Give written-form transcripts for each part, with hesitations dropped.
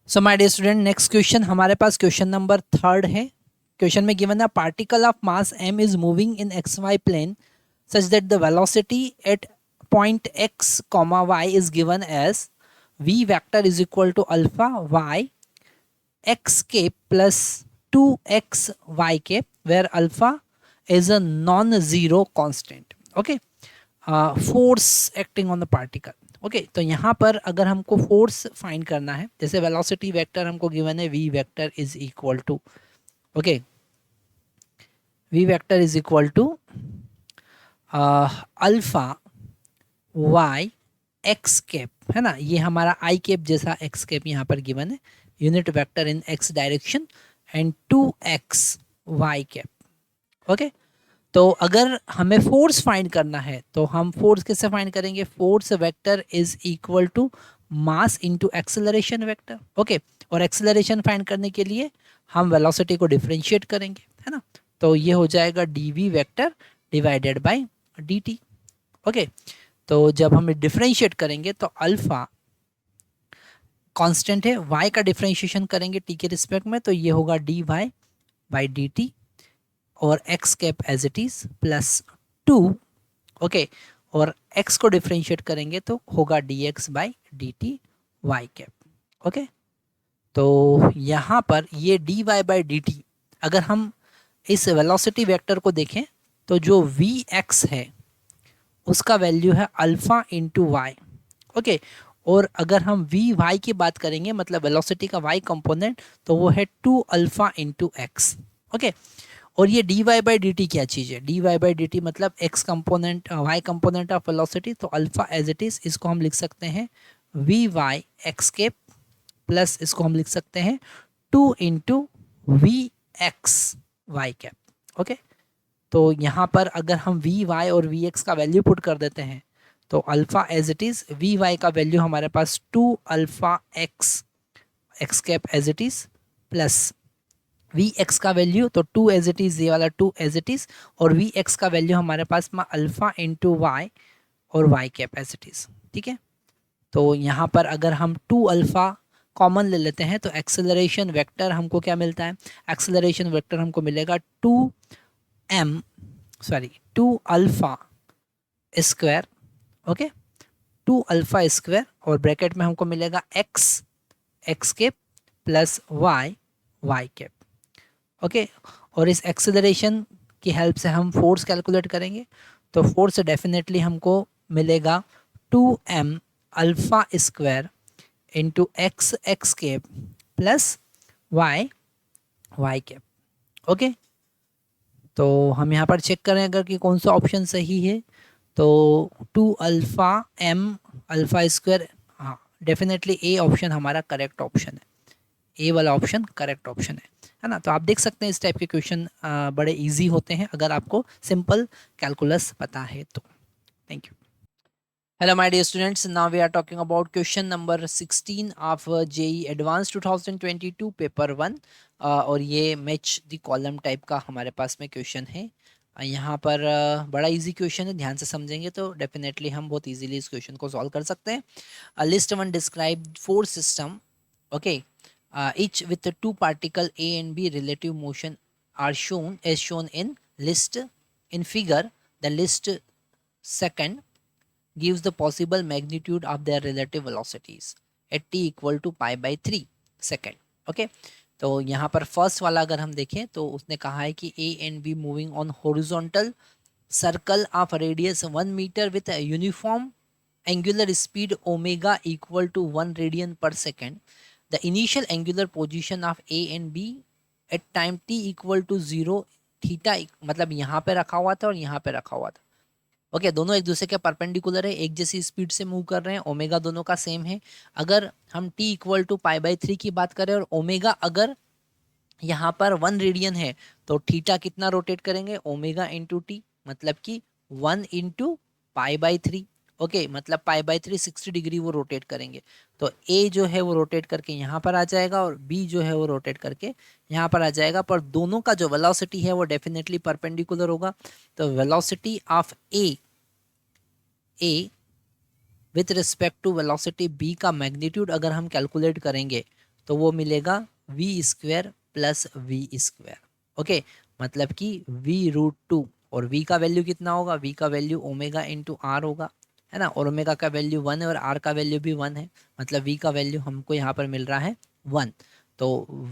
So my dear student, next question हमारे पास question number 3 है। क्वेश्चन में गिवन है particle of mass m is moving in X Y plane such that the velocity at point x comma y is given as v vector is equal to alpha y x के plus 2x y के where alpha is a non-zero constant. Okay, force acting on the particle. Okay तो यहाँ पर अगर हमको force find करना है, जैसे वेलोसिटी वेक्टर हमको गिवन है v vector is equal to, okay, v vector is equal to alpha y x cap, है ना। ये हमारा i कैप जैसा x कैप यहाँ पर गिवन है, unit vector in x direction and 2x y cap. Okay तो अगर हमें फोर्स फाइंड करना है तो हम फोर्स कैसे फाइंड करेंगे? Force vector is equal to mass into acceleration vector. Okay और एक्सेलरेशन फाइंड करने के लिए हम वेलोसिटी को डिफरेंशिएट करेंगे, है ना। तो ये हो जाएगा dv vector divided by dt। Okay तो जब हम डिफरेंशिएट करेंगे तो अल्फा कांस्टेंट है, y का डिफरेंशिएशन करेंगे t के रिस्पेक्ट में, तो ये होगा dy बाई dt और x cap as it is plus 2। Okay और x को डिफरेंशिएट करेंगे तो होगा dx by dt y cap. Okay तो यहाँ पर ये dy बाई dt, अगर हम इस वेलोसिटी वेक्टर को देखें तो जो vx है उसका वैल्यू है अल्फा इंटू वाई। ओके और अगर हम वी वाई की बात करेंगे, मतलब वेलोसिटी का y कंपोनेंट, तो वो है 2 अल्फा इंटू एक्स। ओके और ये dy बाई डी टी क्या चीज़ है? dy बाई डी टी मतलब x component y component of velocity, तो अल्फा एज इट इज इसको हम लिख सकते हैं वी वाई एक्स के प्लस इसको हम लिख सकते हैं 2 into V X Y cap. Okay तो यहाँ पर अगर हम वी वाई और वी एक्स का वैल्यू पुट कर देते हैं तो alpha as it is V Y का वैल्यू हमारे पास 2 alpha x X cap as it is plus V X का वैल्यू तो 2 एज इट इज़, ये वाला 2 एज इट इज़, और वी एक्स का वैल्यू हमारे पास में अल्फा इंटू वाई और Y cap as it is. ठीक है तो यहाँ पर अगर हम 2 अल्फा कॉमन ले लेते हैं तो एक्सेलरेशन वेक्टर हमको क्या मिलता है? एक्सेलरेशन वेक्टर हमको मिलेगा 2 alpha square. Okay 2 alpha square और ब्रैकेट में हमको मिलेगा X cap plus Y cap. Okay और इस एक्सेलरेशन की हेल्प से हम फोर्स कैलकुलेट करेंगे, तो फोर्स डेफिनेटली हमको मिलेगा 2m alpha square into X cap plus Y cap. Okay तो हम यहाँ पर चेक करें अगर कि कौन सा ऑप्शन सही है, तो 2 अल्फा m अल्फा स्क्वायर, हाँ डेफिनेटली ए ऑप्शन हमारा करेक्ट ऑप्शन है, ए वाला ऑप्शन करेक्ट ऑप्शन है ना। तो आप देख सकते हैं इस टाइप के क्वेश्चन बड़े इजी होते हैं अगर आपको सिंपल कैलकुलस पता है तो। Thank you. Hello my dear students, now we are talking about question number 16 of JEE advance 2022 paper 1 और ये मैच द कॉलम टाइप का हमारे पास में क्वेश्चन है। यहाँ पर बड़ा इजी क्वेश्चन है, ध्यान से समझेंगे तो डेफिनेटली हम बहुत इजीली इस क्वेश्चन को सॉल्व कर सकते हैं। List one describe four system, okay, each with the two particle A and B relative motion are shown as shown in list in figure. The list second gives the possible magnitude of their relative velocities at t equal to pi by 3 second. Okay तो यहाँ पर first वाला अगर हम देखें तो उसने कहा है कि A and B moving on horizontal circle of radius 1 meter with a uniform angular speed omega equal to 1 radian per second. The initial angular position of A and B at time t equal to 0 theta मतलब यहाँ पे रखा हुआ था और यहाँ पे रखा हुआ था। ओके दोनों एक दूसरे के परपेंडिकुलर है, एक जैसी स्पीड से मूव कर रहे हैं, ओमेगा दोनों का सेम है। अगर हम t equal to pi by 3 की बात करें और ओमेगा अगर यहाँ पर 1 रेडियन है तो थीटा कितना रोटेट करेंगे? ओमेगा इंटू टी, मतलब कि 1 इंटू पाई बाई 3। ओके मतलब पाई बाई 3 60 डिग्री वो रोटेट करेंगे, तो ए जो है वो रोटेट करके यहाँ पर आ जाएगा और बी जो है वो रोटेट करके यहाँ पर आ जाएगा, पर दोनों का जो वेलोसिटी है वो डेफिनेटली परपेंडिकुलर होगा। तो velocity of A with respect to velocity B का मैग्नीट्यूड अगर हम कैलकुलेट करेंगे तो वो मिलेगा V square plus V square. Okay, मतलब कि v√2, और v का वैल्यू कितना होगा, v का वैल्यू ओमेगा इंटू आर होगा, है ना, और ओमेगा का वैल्यू 1 है और r का वैल्यू भी 1 है, मतलब v का वैल्यू हमको यहाँ पर मिल रहा है 1। तो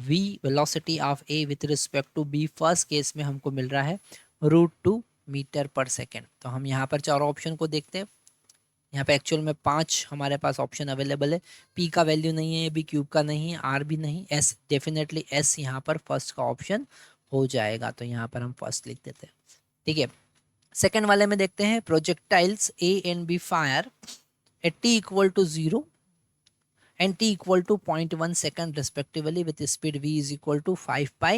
v velocity of a with respect to b first case में हमको मिल रहा है √2 मीटर पर सेकेंड। तो हम यहाँ पर चारों ऑप्शन को देखते हैं। यहाँ पे एक्चुअल में 5 हमारे पास ऑप्शन अवेलेबल है। p का वैल्यू नहीं है, b क्यूब का नहीं है, r भी नहीं, s डेफिनेटली s यहाँ पर फर्स्ट का ऑप्शन हो जाएगा। तो यहाँ पर हम फर्स्ट लिख देते हैं, ठीक है। सेकेंड वाले में देखते हैं, projectiles a and b fire at t equal to 0 and t equal to 0.1 second respectively with speed v is equal to 5 pi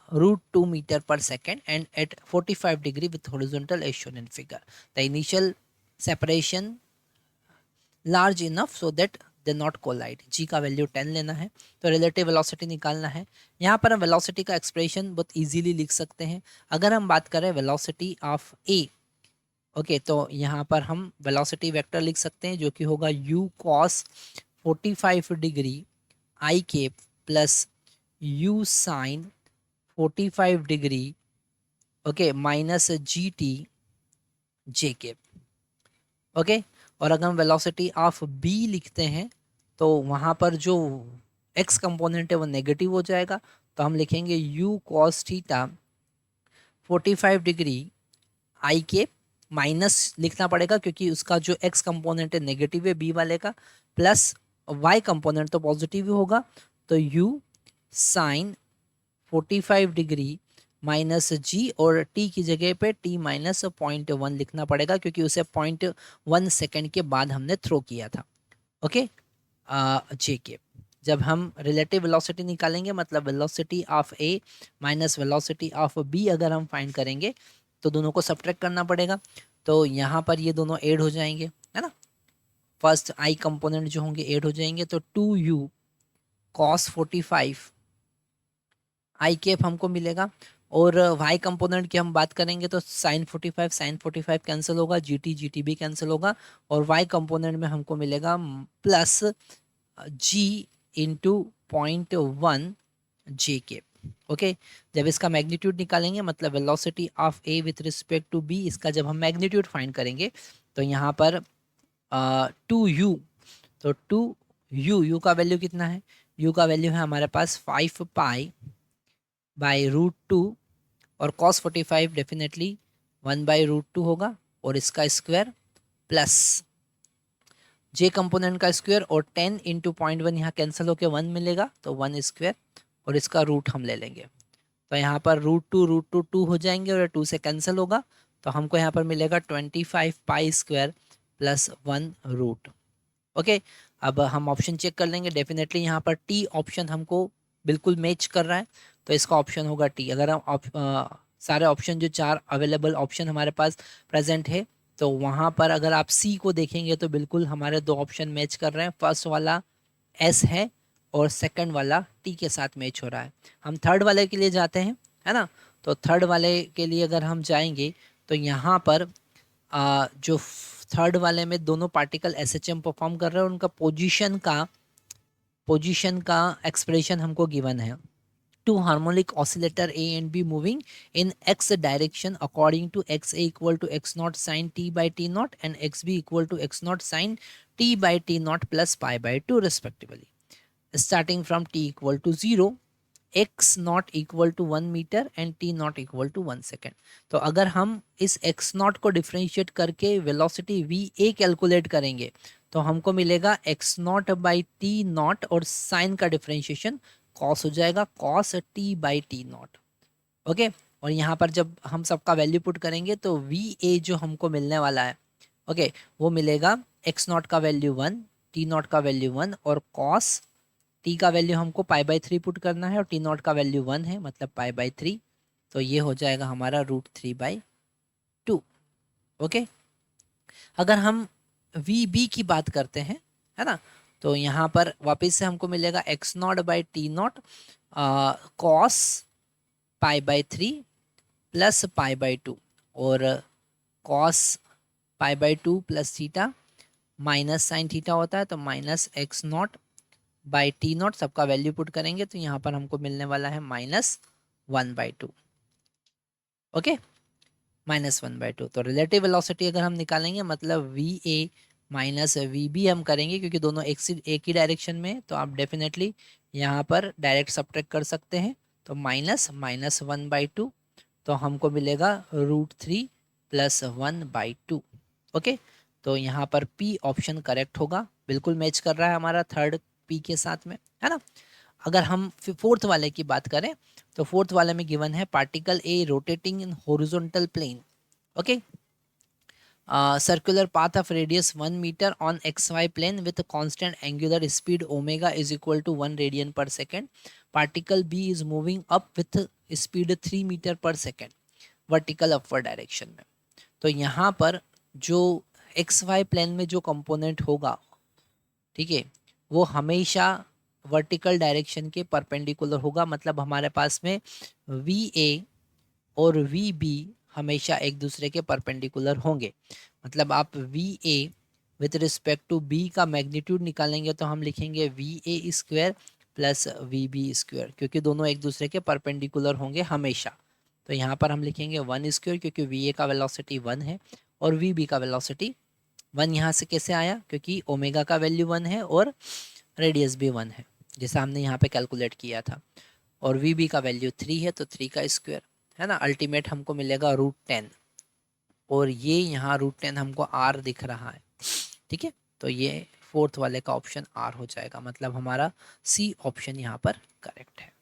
√2 meter per second and at 45 degree with horizontal as shown in figure. The initial separation large enough so that they not collide. g का value 10 लेना है, तो relative velocity निकालना है। यहाँ पर हम velocity का एक्सप्रेशन बहुत इजीली लिख सकते हैं। अगर हम बात करें वेलोसिटी ऑफ a, ओके, तो यहाँ पर हम वेलोसिटी वेक्टर लिख सकते हैं जो कि होगा u cos 45 degree I cap plus u sine 45 degree, okay, minus G T J cap. Okay, और अगर हम वेलोसिटी ऑफ b लिखते हैं तो वहाँ पर जो x कंपोनेंट है वो नेगेटिव हो जाएगा, तो हम लिखेंगे u cos theta 45 degree I cap, minus लिखना पड़ेगा क्योंकि उसका जो x कंपोनेंट है नेगेटिव है b वाले का, प्लस y कंपोनेंट तो पॉजिटिव ही होगा, तो u sine 45 degree minus G, और t की जगह पे t माइनस 0.1 लिखना पड़ेगा क्योंकि उसे 0.1 सेकेंड के बाद हमने थ्रो किया था। ओके, जे के जब हम रिलेटिव वेलोसिटी निकालेंगे, मतलब velocity of a minus velocity of b अगर हम फाइंड करेंगे तो दोनों को सब्ट्रैक्ट करना पड़ेगा, तो यहाँ पर ये दोनों ऐड हो जाएंगे, है ना, फर्स्ट i कंपोनेंट जो होंगे ऐड हो जाएंगे, तो 2u cos 45 आई केप हमको मिलेगा, और y कंपोनेंट की हम बात करेंगे तो साइन 45 कैंसिल होगा, जी टी भी कैंसिल होगा, और y कंपोनेंट में हमको मिलेगा plus g into 0.1 J cap. Okay, जब इसका मैग्नीट्यूड निकालेंगे, मतलब velocity of a with respect to b, इसका जब हम मैग्नीट्यूड फाइंड करेंगे तो यहाँ पर 2u, तो 2u का वैल्यू कितना है, u का वैल्यू है हमारे पास 5 पाई बाई √2, और cos 45 डेफिनेटली 1 बाई √2 होगा, और इसका स्क्वायर प्लस जे कंपोनेंट का स्क्वायर, और 10 इंटू 0.1 यहाँ कैंसिल होकर 1 मिलेगा, तो 1 स्क्वायर, और इसका रूट हम ले लेंगे, तो यहाँ पर √2 2 हो जाएंगे और 2 से कैंसिल होगा, तो हमको यहाँ पर मिलेगा 25 pi square plus 1 root. Okay, अब हम ऑप्शन चेक कर लेंगे, डेफिनेटली यहाँ पर टी ऑप्शन हमको बिल्कुल मैच कर रहा है, तो इसका ऑप्शन होगा टी। अगर हम सारे ऑप्शन जो 4 अवेलेबल ऑप्शन हमारे पास प्रेजेंट है, तो वहाँ पर अगर आप सी को देखेंगे तो बिल्कुल हमारे 2 ऑप्शन मैच कर रहे हैं, फर्स्ट वाला एस है और सेकंड वाला टी के साथ मैच हो रहा है। हम थर्ड वाले के लिए जाते हैं, है ना, तो थर्ड वाले के लिए अगर हम जाएंगे तो यहाँ पर जो थर्ड वाले में दोनों पार्टिकल एसएचएम परफॉर्म कर रहे हैं, उनका पोजीशन का एक्सप्रेशन हमको गिवन है। Two harmonic oscillator A and B moving in X direction according to X A equal to X naught sine T by T naught and X B equal to X naught sine T by T naught plus pi by 2 respectively, starting from T equal to 0, X naught equal to 1 metre and T naught equal to 1 second. तो अगर हम इस X naught को differentiate करके velocity V A calculate करेंगे तो हमको मिलेगा x not by T not, और साइन का डिफ्रेंशिएशन कॉस हो जाएगा, cos T by T not. Okay, और यहाँ पर जब हम सबका वैल्यू पुट करेंगे तो वी ए जो हमको मिलने वाला है, ओके, वो मिलेगा एक्स नॉट का वैल्यू 1, टी नॉट का वैल्यू 1, और कॉस टी का वैल्यू हमको पाई बाई 3 पुट करना है, और टी नॉट का वैल्यू 1 है, मतलब पाई बाई 3, तो ये हो जाएगा हमारा √3/2। ओके, अगर हम वी बी की बात करते हैं, है ना, तो यहाँ पर वापस से हमको मिलेगा x not by T not cos pi by 3 plus pi by 2, और cos pi by 2 plus theta minus sine theta होता है, तो minus x not by T not, सबका वैल्यू पुट करेंगे तो यहाँ पर हमको मिलने वाला है -1/2। ओके, -1/2। तो रिलेटिव वेलोसिटी अगर हम निकालेंगे मतलब V A minus V B हम करेंगे, क्योंकि दोनों एक ही डायरेक्शन में है, तो आप डेफिनेटली यहाँ पर डायरेक्ट सब्ट्रैक्ट कर सकते हैं। तो -1/2, तो हमको मिलेगा √3 + 1/2। ओके, तो यहाँ पर पी ऑप्शन करेक्ट होगा, बिल्कुल मैच कर रहा है हमारा थर्ड पी के साथ में, है ना। अगर हम फोर्थ वाले की बात करें तो फोर्थ वाले में गिवन है particle a rotating in horizontal plane. Okay, circular path of radius 1 meter on xy plane with a constant angular speed omega is equal to 1 radian per second. Particle B is moving up with speed 3 meter per second vertical upward direction में। तो यहाँ पर जो x Y plane में जो component होगा, ठीक है, वो हमेशा वर्टिकल डायरेक्शन के परपेंडिकुलर होगा। मतलब हमारे पास में वी ए और वी बी हमेशा एक दूसरे के परपेंडिकुलर होंगे। मतलब आप V A with respect to B का मैग्नीट्यूड निकालेंगे तो हम लिखेंगे V A square plus V B square, क्योंकि दोनों एक दूसरे के परपेंडिकुलर होंगे हमेशा। तो यहाँ पर हम लिखेंगे 1 स्क्वायर, क्योंकि वी ए का वेलोसिटी 1 है और वी बी का वेलोसिटी 1 यहाँ से कैसे आया, क्योंकि ओमेगा का वैल्यू 1 है और रेडियस भी 1 है, जैसा हमने यहाँ पे कैलकुलेट किया था। और वी बी का वैल्यू 3 है, तो 3 का स्क्वायर, है ना। अल्टीमेट हमको मिलेगा √10, और ये यहाँ √10 हमको आर दिख रहा है, ठीक है। तो ये फोर्थ वाले का ऑप्शन आर हो जाएगा, मतलब हमारा सी ऑप्शन यहाँ पर करेक्ट है।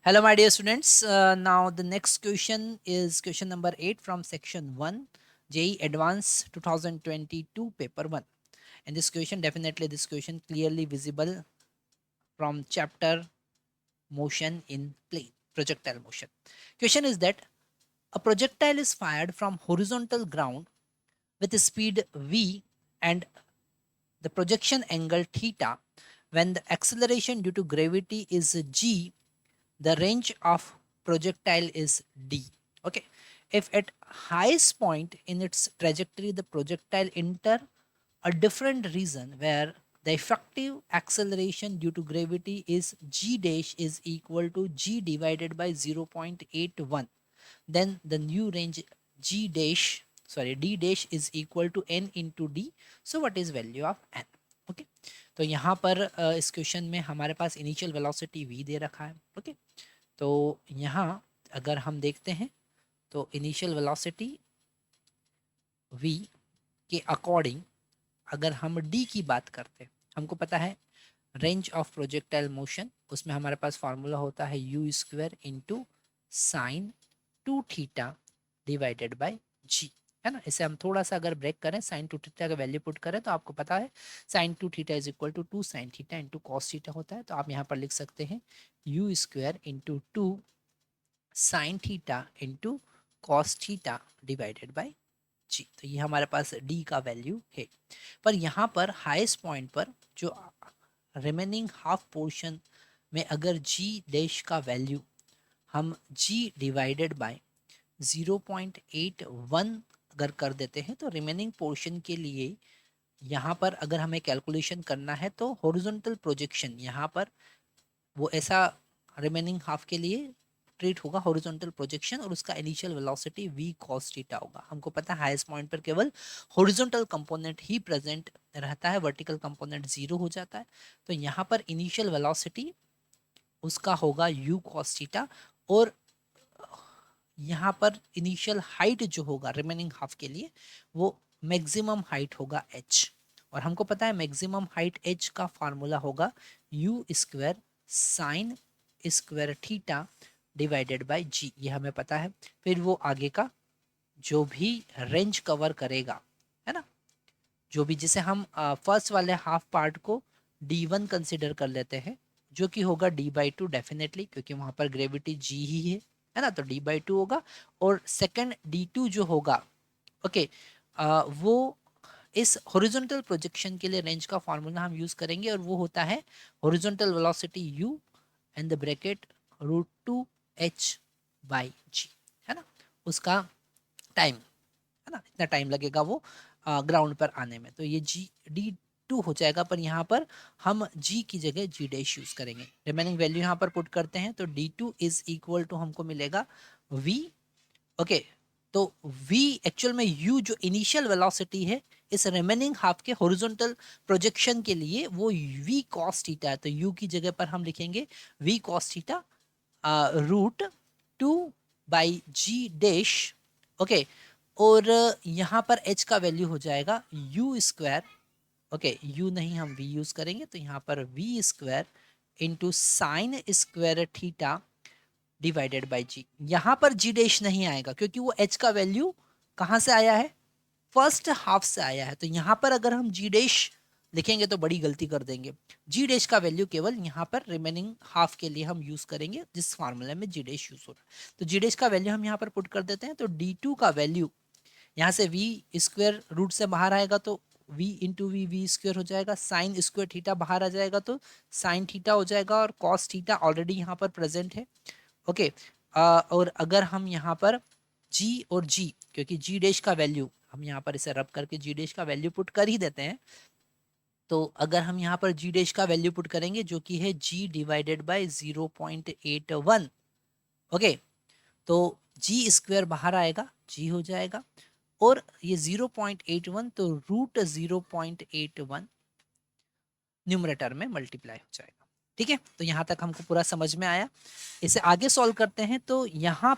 Hello my dear students, now the next question is question number 8 from section 1 JEE Advanced 2022 paper 1, and this question, definitely this question clearly visible from chapter motion in plane, projectile motion. Question is that a projectile is fired from horizontal ground with a speed v and the projection angle theta. When the acceleration due to gravity is g, the range of projectile is d. Okay, if at highest point in its trajectory the projectile enter a different region where the effective acceleration due to gravity is g dash is equal to g divided by 0.81, then the new range g dash, sorry, d dash is equal to n into d. So what is value of n? Okay, तो यहाँ पर इस question में हमारे पास initial velocity v दे रखा है। Okay, तो यहाँ अगर हम देखते हैं तो इनिशियल वेलोसिटी v के अकॉर्डिंग अगर हम d की बात करते हैं, हमको पता है रेंज ऑफ प्रोजेक्टाइल मोशन, उसमें हमारे पास फार्मूला होता है u square into sine 2 theta divided bye g, है ना। इसे हम थोड़ा सा अगर ब्रेक करें, साइन 2 थीटा का वैल्यू पुट करें तो आपको पता है sine 2 theta is equal to 2 sine theta into cos theta होता है। तो आप यहाँ पर लिख सकते हैं u square into 2 sine theta into cos theta divided by g. तो ये हमारे पास d का वैल्यू है। पर यहाँ पर हाईएस्ट पॉइंट पर जो रिमेनिंग हाफ पोर्शन में अगर g डैश का वैल्यू हम g डिवाइडेड बाय 0.81 अगर कर देते हैं तो रिमेनिंग पोर्शन के लिए यहाँ पर अगर हमें कैलकुलेशन करना है तो हॉरिजॉन्टल प्रोजेक्शन यहाँ पर वो ऐसा रिमेनिंग हाफ के लिए ट्रीट होगा हॉरिजॉन्टल प्रोजेक्शन, और उसका initial velocity v cos theta होगा। हमको पता है हाईएस्ट पॉइंट पर केवल हॉरिजॉन्टल कंपोनेंट ही प्रेजेंट रहता है, वर्टिकल कंपोनेंट 0 हो जाता है। तो यहाँ पर इनिशियल वेलोसिटी उसका होगा u cos थीटा, और यहाँ पर इनिशियल हाइट जो होगा रिमेनिंग हाफ के लिए वो मैक्सिमम हाइट होगा h, और हमको पता है मैक्सिमम हाइट h का फार्मूला होगा u square sine square theta divided bye g, ये हमें पता है। फिर वो आगे का जो भी रेंज कवर करेगा, है ना, जो भी, जिसे हम फर्स्ट वाले हाफ पार्ट को d1 कंसिडर कर लेते हैं, जो कि होगा d/2 डेफिनेटली, क्योंकि वहां पर ग्रेविटी g ही है ना, तो d/2 होगा। और सेकंड d2 जो होगा, ओके, वो इस हॉरिजॉन्टल प्रोजेक्शन के लिए रेंज का फार्मूला हम यूज करेंगे, और वो होता है horizontal velocity u and the bracket √2h/g, है ना। उसका टाइम, है ना, इतना टाइम लगेगा वो ग्राउंड पर आने में। तो ये g d D2 हो जाएगा, पर यहाँ पर हम G की जगह G डैश यूज करेंगे। रिमेनिंग वैल्यू यहाँ पर पुट करते हैं तो D2 इज इक्वल टू हमको मिलेगा V। ओके, तो V एक्चुअल में U जो इनिशियल वेलोसिटी है इस रिमेनिंग हाफ के हॉरिजॉन्टल प्रोजेक्शन के लिए वो V cos थीटा है, तो U की जगह पर हम लिखेंगे V cos theta √2/G dash. Okay, और यहाँ पर H का वैल्यू हो जाएगा U²। ओके, U नहीं हम V यूज करेंगे, तो यहाँ पर V² into sine square theta divided bye G। यहाँ पर G डैश नहीं आएगा क्योंकि वो H का वैल्यू कहाँ से आया है, फर्स्ट हाफ से आया है, तो यहाँ पर अगर हम G डैश लिखेंगे तो बड़ी गलती कर देंगे। G डैश का वैल्यू केवल यहाँ पर रिमेनिंग हाफ के लिए हम यूज करेंगे जिस फार्मूले में G डैश यूज हो रहा है। तो G डैश का वैल्यू हम यहाँ पर पुट कर देते हैं, तो D2 का वैल्यू यहाँ से V² रूट से बाहर आएगा तो V इंटू V² हो जाएगा, साइन स्क्वायर थीटा बाहर आ जाएगा तो साइन थीटा हो जाएगा, और कॉस थीटा ऑलरेडी यहाँ पर प्रेजेंट है। ओके, और अगर हम यहाँ पर G और G, क्योंकि G डैश का वैल्यू हम यहाँ पर इसे रब करके G डैश का वैल्यू पुट कर ही देते हैं, तो अगर हम यहाँ पर G डैश का वैल्यू पुट करेंगे जो कि है G डिवाइडेड बाय 0.81। ओके, तो G² बाहर आएगा, G हो जाएगा, और ये 0.81 तो √0.81 न्यूमरेटर में मल्टीप्लाई हो जाएगा। ठीक है, तो यहाँ तक हमको पूरा समझ में आया। इसे आगे सॉल्व करते हैं, तो यहाँ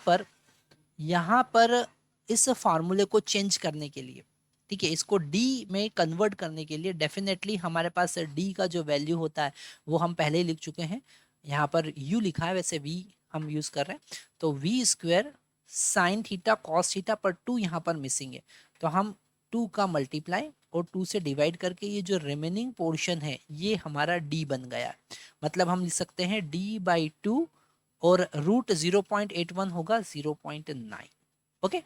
पर इस फार्मूले को चेंज करने के लिए, ठीक है, इसको D में कन्वर्ट करने के लिए डेफिनेटली हमारे पास D का जो वैल्यू होता है वो हम पहले ही लिख चुके हैं। यहाँ पर U लिखा है, वैसे V हम यूज कर रहे हैं, तो V² sine theta cos theta, पर 2 यहाँ पर मिसिंग है, तो हम 2 का मल्टीप्लाई और 2 से डिवाइड करके ये जो रिमेनिंग पोर्शन है ये हमारा D बन गया। मतलब हम लिख सकते हैं D/2 और √0.81 होगा 0.9। ओके,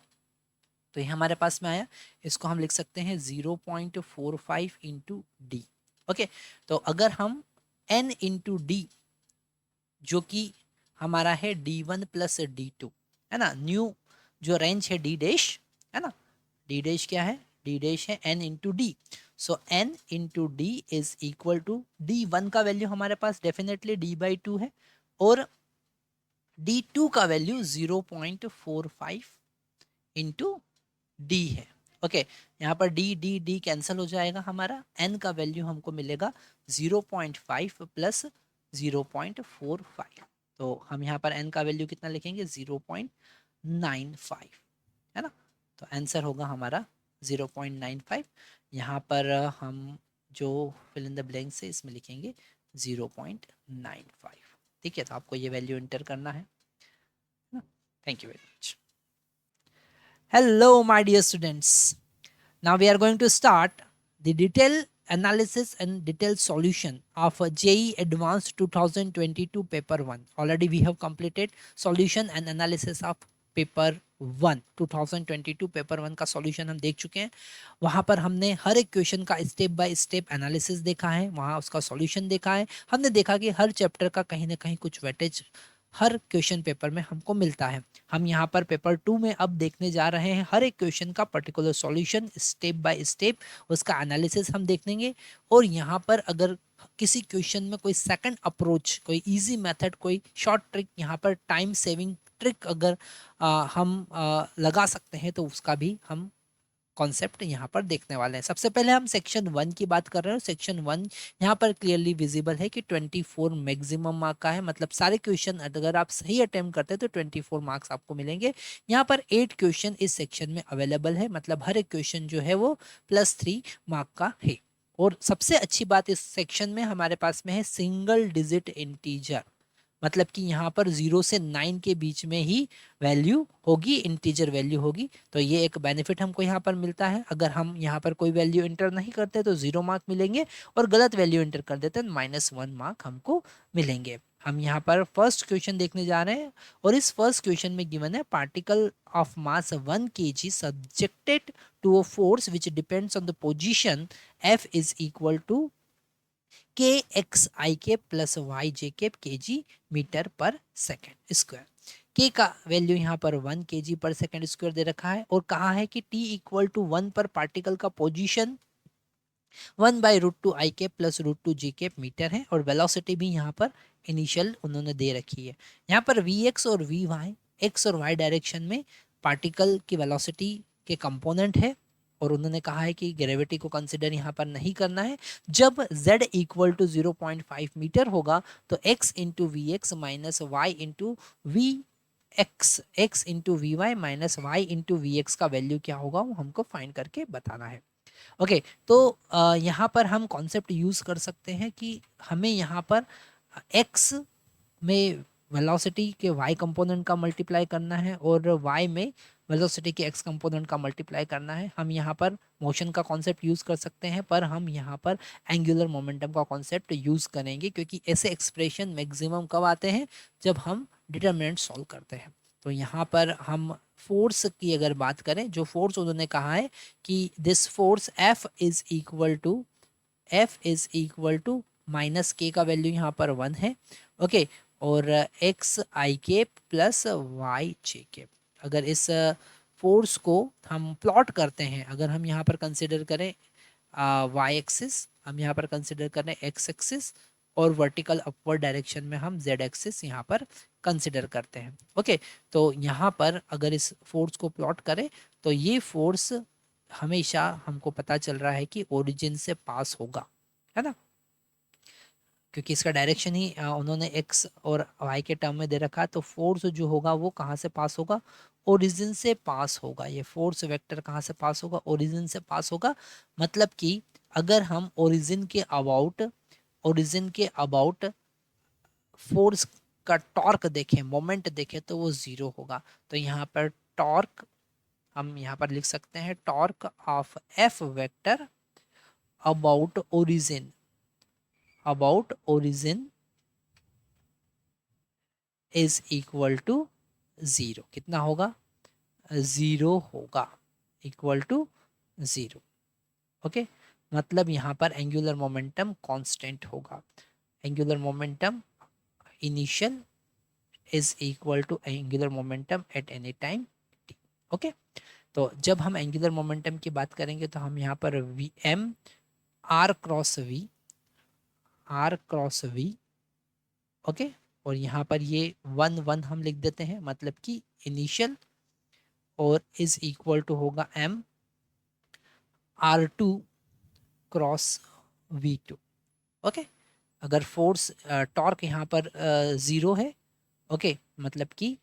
तो ये हमारे पास में आया, इसको हम लिख सकते हैं 0.45 इंटू डी। ओके, तो अगर हम n इंटू डी जो कि हमारा है D1 प्लस D2 है ना, न्यू जो रेंज है D डैश है ना, D डैश क्या है, D डैश है n into D, so n into D is equal to D1 का वैल्यू हमारे पास डेफिनेटली D/2 है, और D2 का वैल्यू 0.45 इंटू डी है। ओके, यहाँ पर डी डी डी कैंसिल हो जाएगा, हमारा n का वैल्यू हमको मिलेगा 0.5 प्लस 0.45, तो हम यहाँ पर n का वैल्यू कितना लिखेंगे 0.95 है ना, तो आंसर होगा हमारा 0.95। यहाँ पर हम जो फिल इन द ब्लैंक से इसमें लिखेंगे 0.95। ठीक है, तो आपको ये वैल्यू एंटर करना है। Thank you very much. Hello, my dear students. Now we are going to start the detailed analysis and detailed solution of JEE Advanced 2022 paper 1. Already we have completed solution and analysis of paper 1 2022 paper 1 का solution हम देख चुके हैं। वहाँ पर हमने हर एक question का स्टेप बाय स्टेप एनालिसिस देखा है, वहाँ उसका सॉल्यूशन देखा है, हमने देखा कि हर चैप्टर का कहीं ना कहीं कुछ वेटेज हर क्वेश्चन पेपर में हमको मिलता है। हम यहाँ पर पेपर 2 में अब देखने जा रहे हैं हर एक क्वेश्चन का particular solution, step by step उसका एनालिसिस हम देखेंगे, और यहाँ पर अगर किसी क्वेश्चन में कोई सेकंड अप्रोच, कोई इजी मेथड, कोई शॉर्ट ट्रिक, यहाँ पर टाइम सेविंग ट्रिक अगर हम लगा सकते हैं तो उसका भी हम कॉन्सेप्ट यहाँ पर देखने वाले हैं। सबसे पहले हम सेक्शन 1 की बात कर रहे हैं। सेक्शन 1 यहाँ पर क्लियरली विजिबल है कि 24 मैक्सिमम मार्क का है, मतलब सारे क्वेश्चन अगर आप सही अटेम्प्ट करते हैं तो 24 मार्क्स आपको मिलेंगे। यहाँ पर 8 क्वेश्चन इस सेक्शन में अवेलेबल है, मतलब हर एक क्वेश्चन जो है वो +3 मार्क का है। और सबसे अच्छी बात इस सेक्शन में हमारे पास में है सिंगल डिजिट इंटीजर, मतलब कि यहाँ पर 0 से 9 के बीच में ही वैल्यू होगी, इंटीजर वैल्यू होगी, तो ये एक बेनिफिट हमको यहाँ पर मिलता है। अगर हम यहाँ पर कोई वैल्यू एंटर नहीं करते तो 0 मार्क मिलेंगे, और गलत वैल्यू एंटर कर देते हैं -1 मार्क हमको मिलेंगे। हम यहाँ पर फर्स्ट क्वेश्चन देखने जा रहे हैं, और इस फर्स्ट क्वेश्चन में गिवन है particle of mass 1 kg subjected to a force which depends on the position F is equal to kxi के प्लस yj के kg मीटर पर सेकेंड स्क्वायर। k का वैल्यू यहाँ पर 1 kg पर सेकेंड स्क्वायर दे रखा है, और कहा है कि t इक्वल टू 1 पर पार्टिकल का पोजीशन 1/√2 आई कैप प्लस √2 जी कैप मीटर है, और वेलोसिटी भी यहाँ पर इनिशियल उन्होंने दे रखी है। यहाँ पर वी एक्स और वी वाई, एक्स और वाई डायरेक्शन में पार्टिकल की वेलोसिटी के कंपोनेंट है, और उन्होंने कहा है कि ग्रेविटी को कंसिडर यहाँ पर नहीं करना है। जब z इक्वल टू 0.5 मीटर होगा तो x into V X minus Y into V X into V Y minus Y into V X का वैल्यू क्या होगा वो हमको फाइंड करके बताना है। ओके, तो यहाँ पर हम कॉन्सेप्ट यूज कर सकते हैं कि हमें यहाँ पर x में वेलोसिटी के y कंपोनेंट का मल्टीप्लाई करना है और y में वेलोसिटी के x कंपोनेंट का मल्टीप्लाई करना है। हम यहाँ पर मोशन का कॉन्सेप्ट यूज कर सकते हैं, पर हम यहाँ पर एंगुलर मोमेंटम का कॉन्सेप्ट यूज करेंगे, क्योंकि ऐसे एक्सप्रेशन मैक्सिमम कब आते हैं, जब हम डिटरमिनेंट सॉल्व करते हैं। तो यहाँ पर हम फोर्स की अगर बात करें, जो फोर्स उन्होंने कहा है कि this force F is equal to minus k का वैल्यू यहाँ पर 1 है। ओके, और x i cap plus y j cap, अगर इस फोर्स को हम प्लॉट करते हैं, अगर हम यहाँ पर कंसिडर करें वाई एक्सिस, हम यहाँ पर कंसिडर करें एक्स एक्सिस, और वर्टिकल अपवर्ड डायरेक्शन में हम जेड एक्सिस यहाँ पर कंसिडर करते हैं। ओके, तो यहाँ पर अगर इस फोर्स को प्लॉट करें तो ये फोर्स हमेशा हमको पता चल रहा है कि ओरिजिन से पास होगा, है ना, क्योंकि इसका डायरेक्शन ही उन्होंने एक्स और वाई के टर्म में दे रखा है। तो फोर्स जो होगा वो कहाँ से पास होगा, ओरिजिन से पास होगा। ये फोर्स वेक्टर कहाँ से पास होगा, ओरिजिन से पास होगा। मतलब कि अगर हम ओरिजिन के अबाउट फोर्स का टॉर्क देखें, मोमेंट देखें, तो वो जीरो होगा। तो यहाँ पर टॉर्क हम यहाँ पर लिख सकते हैं, torque of F vector about origin is equal to 0। कितना होगा, 0 होगा, इक्वल टू 0। ओके, मतलब यहाँ पर एंगुलर मोमेंटम कांस्टेंट होगा। Angular momentum initial is equal to angular momentum at any time t। Okay, तो जब हम एंगुलर मोमेंटम की बात करेंगे तो हम यहाँ पर V M R cross V, okay, और यहाँ पर ये 1 हम लिख देते हैं, मतलब कि इनिशियल, और इज इक्वल टू होगा m r2 cross v2। Okay, अगर फोर्स टॉर्क यहाँ पर 0 है, ओके, मतलब कि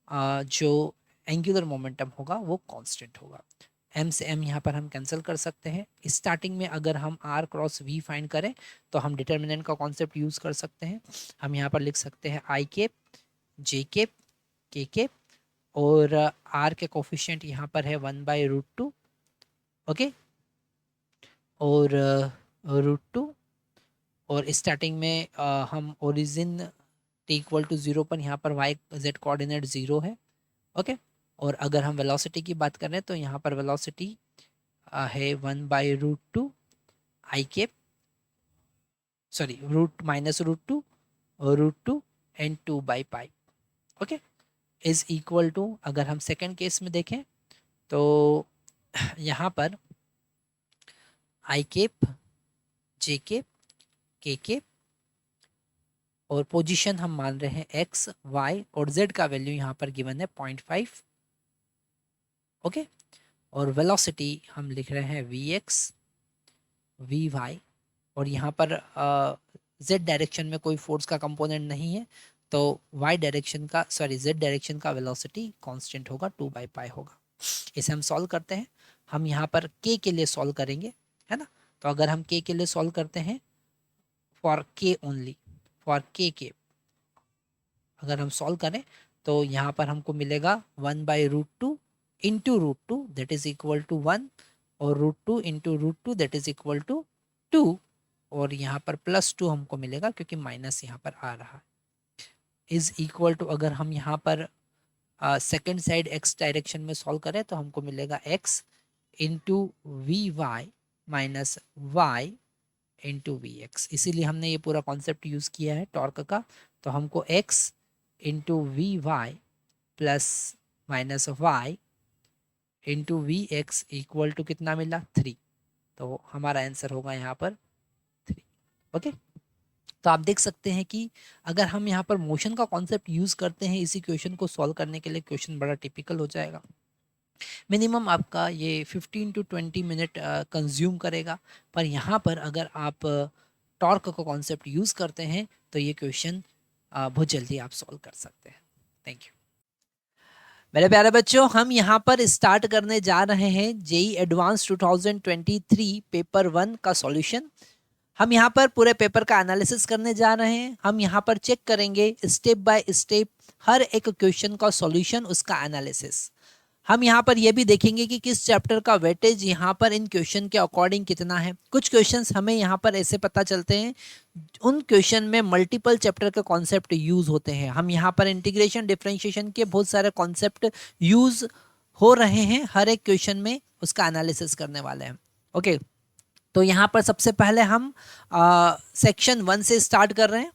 जो एंगुलर मोमेंटम होगा वो कांस्टेंट होगा। m से m यहाँ पर हम कैंसिल कर सकते हैं। स्टार्टिंग में अगर हम r क्रॉस v फाइंड करें तो हम डिटर्मिनेंट का कॉन्सेप्ट यूज कर सकते हैं। हम यहाँ पर लिख सकते हैं आई cap, j cap, k cap, और r के कोफिशिएंट यहाँ पर है 1/√2। ओके, और √2, और स्टार्टिंग में हम ओरिजिन t इक्वल टू 0 पर यहाँ पर y z कोऑर्डिनेट 0 है। ओके, और अगर हम वेलोसिटी की बात करें तो यहाँ पर वेलोसिटी है 1/√2 i cap, sorry root minus √2 and 2/पाई। ओके, इज इक्वल टू, अगर हम सेकेंड केस में देखें तो यहाँ पर i cap, j cap, k cap, और पोजीशन हम मान रहे हैं एक्स, वाई, और जेड का वैल्यू यहाँ पर गिवन है 0.5। ओके, और वेलोसिटी हम लिख रहे हैं वी एक्स, वी वाई, और यहाँ पर जेड डायरेक्शन में कोई फोर्स का कंपोनेंट नहीं है, तो वाई डायरेक्शन का, सॉरी जेड डायरेक्शन का वेलोसिटी कांस्टेंट होगा, 2/पाई होगा। इसे हम सॉल्व करते हैं। हम यहाँ पर के के लिए सॉल्व करेंगे, है ना, तो अगर हम के लिए सॉल्व करते हैं फॉर के ओनली, फॉर के अगर हम सॉल्व करें तो यहाँ पर हमको मिलेगा 1/√2 into √2 that is equal to 1, और √2 into √2 that is equal to 2, और यहाँ पर +2 हमको मिलेगा क्योंकि माइनस यहाँ पर आ रहा है, इज इक्वल टू, अगर हम यहाँ पर सेकेंड साइड x डायरेक्शन में सॉल्व करें तो हमको मिलेगा x into V Y minus Y into V X. इसीलिए हमने ये पूरा कॉन्सेप्ट यूज किया है टॉर्क का। तो हमको x into V Y plus minus Y into V X equal to कितना मिला, 3। तो हमारा आंसर होगा यहाँ पर 3। ओके, तो आप देख सकते हैं कि अगर हम यहाँ पर मोशन का कॉन्सेप्ट यूज करते हैं इसी क्वेश्चन को सॉल्व करने के लिए, क्वेश्चन बड़ा टिपिकल हो जाएगा। मिनिमम आपका ये 15 to 20 मिनट कंज्यूम करेगा, पर यहाँ पर अगर आप टॉर्क का कॉन्सेप्ट यूज करते हैं तो ये क्वेश्चन बहुत जल्दी आप सॉल्व कर सकते हैं। थैंक यू मेरे प्यारे बच्चों, हम यहाँ पर स्टार्ट करने जा रहे हैं जेई एडवांस 2023 पेपर 1 का सॉल्यूशन। हम यहाँ पर पूरे पेपर का एनालिसिस करने जा रहे हैं। हम यहाँ पर चेक करेंगे स्टेप बाय स्टेप हर एक क्वेश्चन का सॉल्यूशन, उसका एनालिसिस। हम यहाँ पर यह भी देखेंगे कि किस चैप्टर का वेटेज यहाँ पर इन क्वेश्चन के अकॉर्डिंग कितना है। कुछ क्वेश्चंस हमें यहाँ पर ऐसे पता चलते हैं, उन क्वेश्चन में मल्टीपल चैप्टर के कॉन्सेप्ट यूज होते हैं। हम यहाँ पर इंटीग्रेशन डिफरेंशिएशन के बहुत सारे कॉन्सेप्ट यूज हो रहे हैं, हर एक क्वेश्चन में उसका एनालिसिस करने वाले हैं। ओके, तो यहाँ पर सबसे पहले हम सेक्शन 1 से स्टार्ट कर रहे हैं।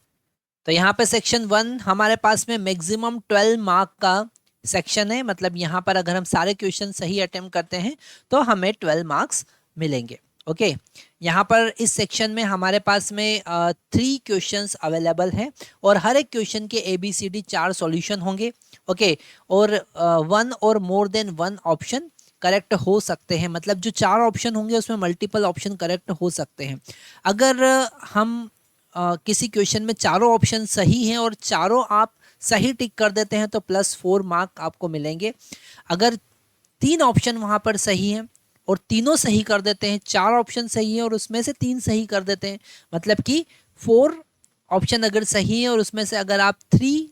तो यहाँ पे सेक्शन 1 हमारे पास में मैक्सिमम 12 मार्क का सेक्शन है, मतलब यहाँ पर अगर हम सारे क्वेश्चन सही अटेम्प्ट करते हैं तो हमें 12 मार्क्स मिलेंगे। ओके, यहाँ पर इस सेक्शन में हमारे पास में 3 क्वेश्चंस अवेलेबल हैं और हर एक क्वेश्चन के ABCD 4 सॉल्यूशन होंगे। ओके, और 1 और मोर देन 1 ऑप्शन करेक्ट हो सकते हैं, मतलब जो 4 ऑप्शन होंगे उसमें मल्टीपल ऑप्शन करेक्ट हो सकते हैं। अगर हम किसी क्वेश्चन में चारों ऑप्शन सही हैं और चारों आप सही टिक कर देते हैं तो +4 मार्क आपको मिलेंगे। अगर 3 ऑप्शन वहाँ पर सही हैं और तीनों सही कर देते हैं, 4 ऑप्शन सही है और उसमें से 3 सही कर देते हैं, मतलब कि 4 ऑप्शन अगर सही है और उसमें से अगर आप 3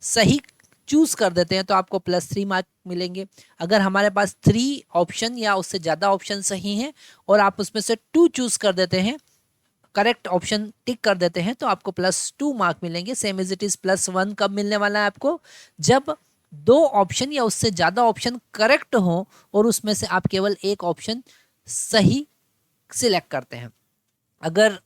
सही चूज कर देते हैं तो आपको +3 मार्क मिलेंगे। अगर हमारे पास 3 ऑप्शन या उससे ज़्यादा ऑप्शन सही हैं और आप उसमें से 2 चूज कर देते हैं, करेक्ट ऑप्शन टिक कर देते हैं, तो आपको +2 मार्क मिलेंगे। सेम एज इट इज +1 कब मिलने वाला है आपको? जब 2 ऑप्शन या उससे ज़्यादा ऑप्शन करेक्ट हो और उसमें से आप केवल एक ऑप्शन सही सिलेक्ट करते हैं। अगर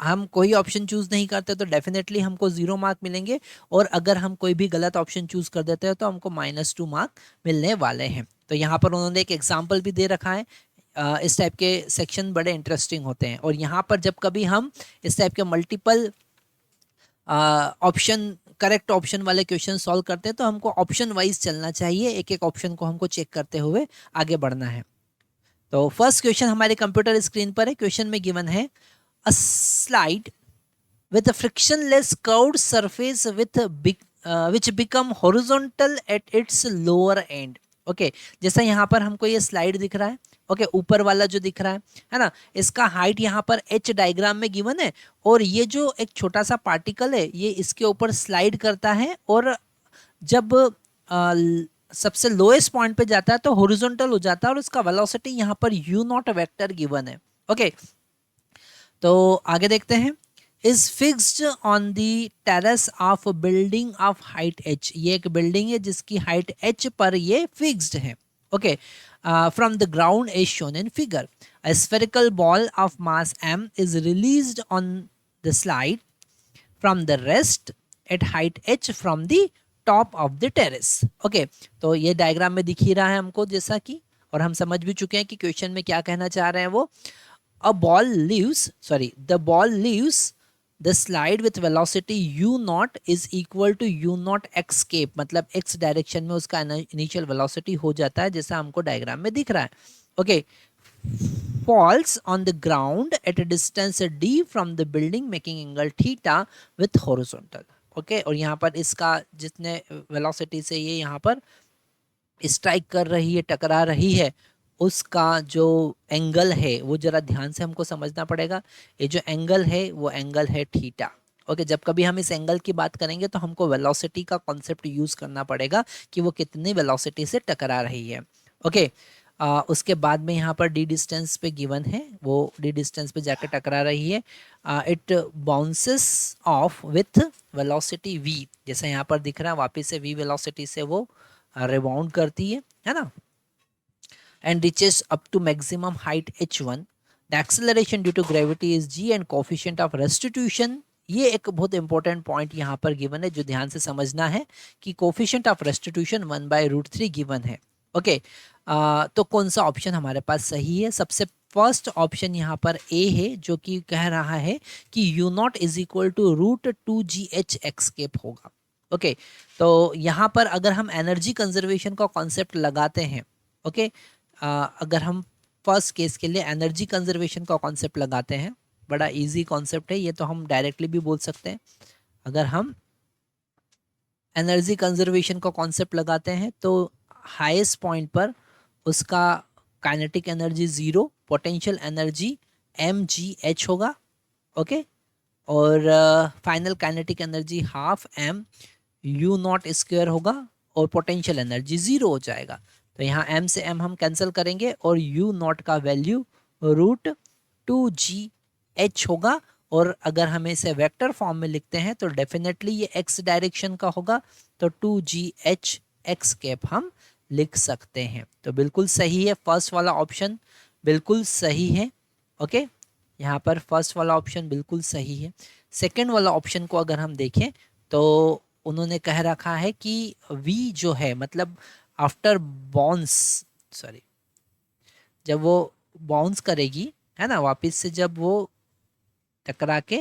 हम कोई ऑप्शन चूज नहीं करते तो डेफिनेटली हमको 0 मार्क मिलेंगे, और अगर हम कोई भी गलत ऑप्शन चूज कर देते हैं तो हमको -2 मार्क मिलने वाले हैं। तो यहाँ पर उन्होंने एक एग्जाम्पल भी दे रखा है। इस टाइप के सेक्शन बड़े इंटरेस्टिंग होते हैं, और यहाँ पर जब कभी हम इस टाइप के मल्टीपल ऑप्शन करेक्ट ऑप्शन वाले क्वेश्चन सॉल्व करते हैं तो हमको ऑप्शन वाइज चलना चाहिए, एक एक ऑप्शन को हमको चेक करते हुए आगे बढ़ना है। तो फर्स्ट क्वेश्चन हमारे कंप्यूटर स्क्रीन पर है। क्वेश्चन में गिवन है a slide with a frictionless curved surface which become horizontal at its lower end। Okay, जैसा यहाँ पर हमको ये स्लाइड दिख रहा है, ओके, ऊपर वाला जो दिख रहा है ना, इसका हाइट यहाँ पर H डायग्राम में गिवन है, और ये जो एक छोटा सा पार्टिकल है ये इसके ऊपर स्लाइड करता है, और जब सबसे लोएस्ट पॉइंट पे जाता है तो हॉरिजॉन्टल हो जाता है, और उसका वेलोसिटी यहाँ पर u0 वेक्टर गिवन है। ओके, तो आगे देखते हैं। Is fixed on the terrace of building of height h। ये एक बिल्डिंग है जिसकी हाइट h पर ये फिक्स्ड है। Okay, from the ground is shown in figure. A spherical ball of mass m is released on the slide from the rest at height h from the top of the terrace. Okay, तो ये diagram में दिख ही रहा है हमको, जैसा कि, और हम समझ भी चुके हैं कि क्वेश्चन में क्या कहना चाह रहे हैं वो। the ball leaves the slide with velocity u0 is equal to u0 escape, मतलब x डायरेक्शन में उसका इनिशियल वेलोसिटी हो जाता है जैसा हमको डायग्राम में दिख रहा है। Okay, falls on the ground at a distance d from the building making angle theta with horizontal। Okay, और यहाँ पर इसका जितने वेलोसिटी से ये यहाँ पर स्ट्राइक कर रही है, टकरा रही है, उसका जो एंगल है वो जरा ध्यान से हमको समझना पड़ेगा। ये जो एंगल है वो एंगल है थीटा। ओके, जब कभी हम इस एंगल की बात करेंगे तो हमको वेलोसिटी का कॉन्सेप्ट यूज करना पड़ेगा कि वो कितनी वेलोसिटी से टकरा रही है। ओके, उसके बाद में यहाँ पर डी डिस्टेंस पे गिवन है, वो डी डिस्टेंस पे जाकर टकरा रही है। It bounces of with velocity v, जैसा यहाँ पर दिख रहा है, वापस से v वेलोसिटी से वो रिबाउंड करती है ना, and reaches up to maximum height h1। the acceleration due to gravity is g and coefficient of restitution। ये एक बहुत इंपॉर्टेंट पॉइंट यहाँ पर गिवन है जो ध्यान से समझना है कि कोफिशिएंट ऑफ रेस्टिट्यूशन 1/√3 गिवन है। ओके, तो कौन सा ऑप्शन हमारे पास सही है? सबसे फर्स्ट ऑप्शन यहाँ पर ए है, जो कि कह रहा है कि U naught is equal to root 2gh X cap होगा। ओके, तो यहाँ पर अगर हम एनर्जी कंजर्वेशन का कॉन्सेप्ट लगाते हैं, ओके, अगर हम फर्स्ट केस के लिए एनर्जी कंजर्वेशन का कॉन्सेप्ट लगाते हैं, बड़ा इजी कॉन्सेप्ट है ये, तो हम डायरेक्टली भी बोल सकते हैं। अगर हम एनर्जी कंजर्वेशन का कॉन्सेप्ट लगाते हैं तो हाईएस्ट पॉइंट पर उसका kinetic energy 0, potential energy mgh होगा, ओके, और final kinetic energy half m u not square होगा और पोटेंशियल एनर्जी 0 हो जाएगा। तो यहाँ m से m हम कैंसिल करेंगे और u नॉट का वैल्यू रूट 2gh होगा। और अगर हम इसे वेक्टर फॉर्म में लिखते हैं तो डेफिनेटली ये x डायरेक्शन का होगा, तो 2gh x कैप हम लिख सकते हैं। तो बिल्कुल सही है, फर्स्ट वाला ऑप्शन बिल्कुल सही है। ओके, यहाँ पर फर्स्ट वाला ऑप्शन बिल्कुल सही है। सेकंड वाला ऑप्शन को अगर हम देखें तो उन्होंने कह रखा है कि v जो है, मतलब आफ्टर बाउंस, सॉरी, जब वो बाउंस करेगी है ना, वापस से जब वो टकरा के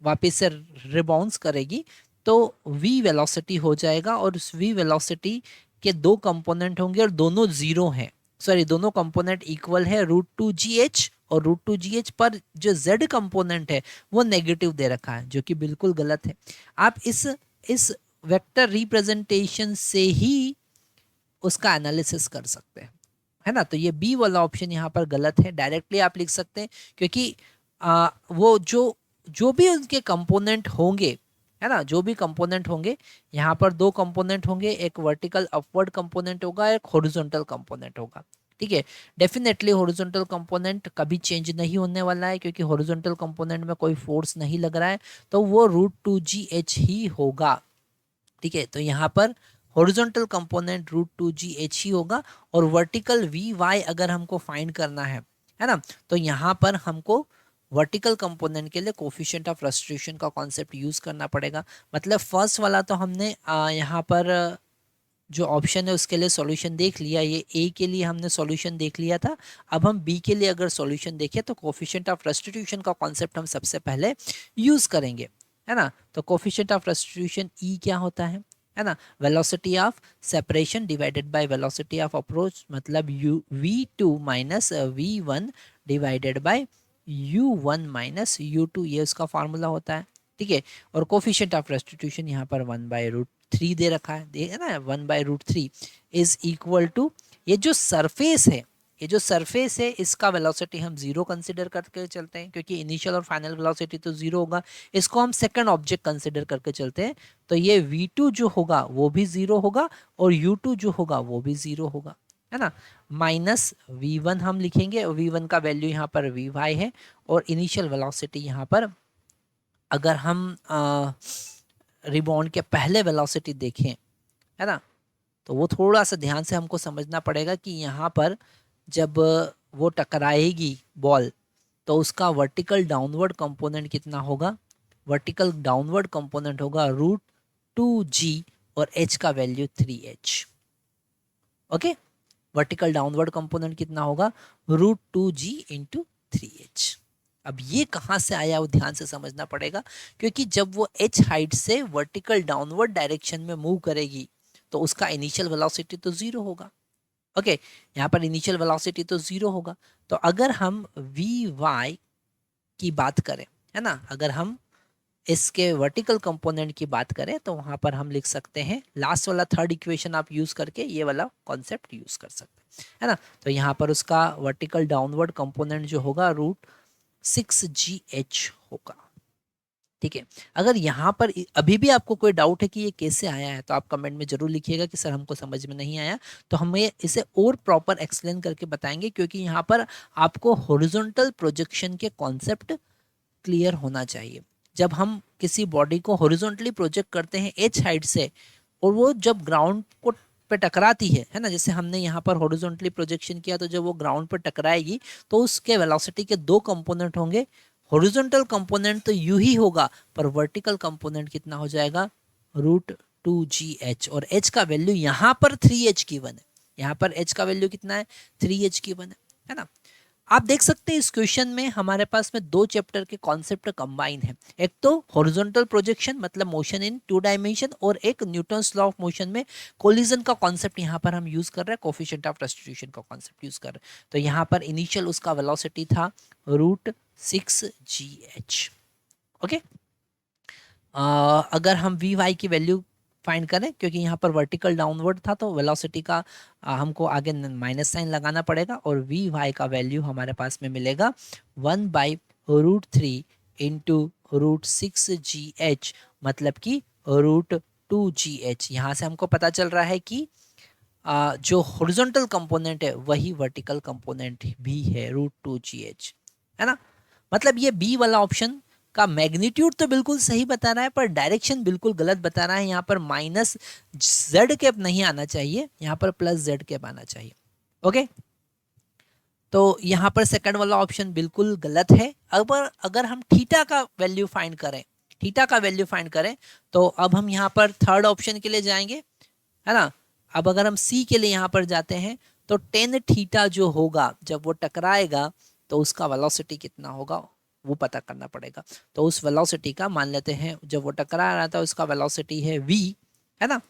वापस से रिबाउंस करेगी तो v वेलोसिटी हो जाएगा, और उस v वेलोसिटी के दो कंपोनेंट होंगे और दोनों जीरो हैं, सॉरी दोनों कंपोनेंट इक्वल है रूट 2gh, और रूट 2gh पर जो z कंपोनेंट है वो नेगेटिव दे रखा है, जो कि बिल्कुल गलत है। आप इस वेक्टर रिप्रेजेंटेशन से ही उसका एनालिसिस कर सकते हैं, है ना। तो ये बी वाला ऑप्शन यहाँ पर गलत है, डायरेक्टली आप लिख सकते हैं, क्योंकि वो जो भी उनके कंपोनेंट होंगे, है ना, जो भी कंपोनेंट होंगे, यहाँ पर दो कंपोनेंट होंगे, एक वर्टिकल अपवर्ड कंपोनेंट होगा, एक हॉरिजॉन्टल कंपोनेंट होगा। ठीक है, डेफिनेटली हॉरिजॉन्टल कंपोनेंट कभी चेंज नहीं होने वाला है, क्योंकि हॉरिजॉन्टल कंपोनेंट में कोई फोर्स नहीं लग रहा है, तो वो रूट 2gh ही होगा। ठीक है, तो यहाँ पर हॉरिजॉन्टल कंपोनेंट रूट 2gh ही होगा, और वर्टिकल vy अगर हमको फाइंड करना है ना, तो यहाँ पर हमको वर्टिकल कंपोनेंट के लिए कोफिशिएंट ऑफ फ्रस्ट्रेशन का कॉन्सेप्ट यूज करना पड़ेगा। मतलब फर्स्ट वाला तो हमने यहाँ पर जो ऑप्शन है उसके लिए सॉल्यूशन देख लिया, ये ए के लिए हमने सॉल्यूशन देख लिया था। अब हम बी के लिए अगर सॉल्यूशन देखें तो कोफिशिएंट ऑफ रेस्टिट्यूशन का कॉन्सेप्ट हम सबसे पहले यूज करेंगे, है ना। तो कोफिशिएंट ऑफ रेस्टिट्यूशन ई क्या होता है ना, velocity of separation divided by velocity of approach, मतलब v2 minus v1 divided by u1 minus u2, ये उसका फार्मूला होता है। ठीक है, और कोफिशिएंट ऑफ रेस्टिट्यूशन यहाँ पर 1/√3 दे रखा है, देख ना, 1/√3 इज इक्वल टू, ये जो सरफेस है, ये जो सरफेस है इसका वेलोसिटी हम 0 कंसिडर करके चलते हैं, क्योंकि इनिशियल और फाइनल वेलोसिटी तो 0 होगा। इसको हम सेकंड ऑब्जेक्ट कंसिडर करके चलते हैं, तो ये v2 जो होगा वो भी 0 होगा, और u2 जो होगा वो भी 0 होगा, है ना। माइनस v1 हम लिखेंगे, और v1 का वैल्यू यहाँ पर vy है, और इनिशियल वेलोसिटी यहाँ पर अगर हम रिबाउंड के पहले वेलोसिटी देखें, है ना, तो वो थोड़ा सा ध्यान से हमको समझना पड़ेगा कि यहाँ पर जब वो टकराएगी बॉल, तो उसका वर्टिकल डाउनवर्ड कंपोनेंट कितना होगा, वर्टिकल डाउनवर्ड कंपोनेंट होगा रूट 2g, और h का value 3h। Okay, vertical downward component कितना होगा, रूट 2g इंटू 3h। अब ये कहाँ से आया वो ध्यान से समझना पड़ेगा, क्योंकि जब वो h हाइट से वर्टिकल डाउनवर्ड डायरेक्शन में मूव करेगी तो उसका इनिशियल वेलोसिटी तो 0 होगा। ओके, यहाँ पर इनिशियल वेलोसिटी तो 0 होगा। तो अगर हम vy की बात करें, है ना, अगर हम इसके वर्टिकल कंपोनेंट की बात करें तो वहां पर हम लिख सकते हैं, लास्ट वाला थर्ड इक्वेशन आप यूज करके ये वाला कॉन्सेप्ट यूज कर सकते हैं, है ना। तो यहाँ पर उसका वर्टिकल डाउनवर्ड कंपोनेंट जो होगा रूट 6gh होगा। ठीक है, अगर यहाँ पर अभी भी आपको कोई डाउट है कि ये कैसे आया है तो आप कमेंट में जरूर लिखिएगा कि सर हमको समझ में नहीं आया, तो हम इसे और प्रॉपर एक्सप्लेन करके बताएंगे, क्योंकि यहाँ पर आपको हॉरिजॉन्टल प्रोजेक्शन के कॉन्सेप्ट क्लियर होना चाहिए। जब हम किसी बॉडी को हॉरिजॉन्टली प्रोजेक्ट करते हैं h हाइट से, और वो जब ग्राउंड को पे टकराती है ना, जैसे हमने यहाँ पर हॉरिजॉन्टली प्रोजेक्शन किया, तो जब वो ग्राउंड पर टकराएगी तो उसके वेलोसिटी के दो कंपोनेंट होंगे, हॉरिजॉन्टल कंपोनेंट तो यू ही होगा, पर वर्टिकल कंपोनेंट कितना हो जाएगा, रूट 2gh, और h का वैल्यू यहाँ पर 3h गिवन है, यहाँ पर h का वैल्यू कितना है, 3h गिवन है है ना। आप देख सकते हैं इस क्वेश्चन में हमारे पास में दो चैप्टर के कॉन्सेप्ट कंबाइन है, एक तो हॉरिजॉन्टल प्रोजेक्शन मतलब मोशन इन टू डायमेंशन, और एक न्यूटन्स लॉ ऑफ मोशन में कोलिजन का कॉन्सेप्ट यहाँ पर हम यूज कर रहे हैं, कोफिशिएंट ऑफ रेस्टिट्यूशन का कॉन्सेप्ट यूज कर रहे हैं। तो यहाँ पर इनिशियल उसका वेलोसिटी था √6 g h। ओके, अगर हम वी वाई की वैल्यू फाइंड करें, क्योंकि यहाँ पर वर्टिकल डाउनवर्ड था तो वेलोसिटी का हमको आगे माइनस साइन लगाना पड़ेगा, और वी वाई का वैल्यू हमारे पास में मिलेगा 1/√3 इंटू √6 g h, मतलब कि √2 g h। यहाँ से हमको पता चल रहा है कि जो हॉरिजॉन्टल कंपोनेंट है वही वर्टिकल कंपोनेंट भी है, √2 g h, है ना। मतलब ये बी वाला ऑप्शन का मैग्नीट्यूड तो बिल्कुल सही बता रहा है, पर डायरेक्शन बिल्कुल गलत बता रहा है। यहाँ पर माइनस जेड कैप नहीं आना चाहिए, यहाँ पर प्लस जेड कैप आना चाहिए। ओके, तो यहाँ पर सेकंड वाला ऑप्शन बिल्कुल गलत है। अगर हम थीटा का वैल्यू फाइंड करें, थीटा का वैल्यू फाइंड करें, तो अब हम यहाँ पर थर्ड ऑप्शन के लिए जाएंगे, है ना। अब अगर हम सी के लिए यहाँ पर जाते हैं तो टेन थीटा जो होगा जब वो टकराएगा तो उसका वेलोसिटी कितना होगा वो पता करना पड़ेगा। तो उस वेलोसिटी का मान लेते हैं जब वो टकरा रहा था उसका वेलोसिटी है v, है ना,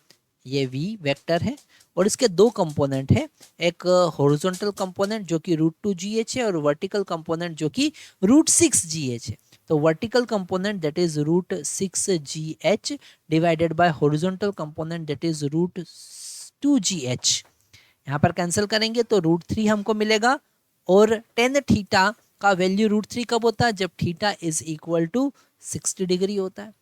ये v वेक्टर है, और इसके दो कंपोनेंट है, एक हॉरिजॉन्टल कंपोनेंट जो कि √2 g h है, और वर्टिकल कंपोनेंट जो कि √6 g h है। तो vertical component that is √6 g h divided by horizontal component that is √2 g h। यहाँ पर कैंसिल करेंगे तो √3 हमको मिलेगा, और टेन थीटा का वैल्यू √3 कब होता है, जब theta is equal to 60 degree होता है।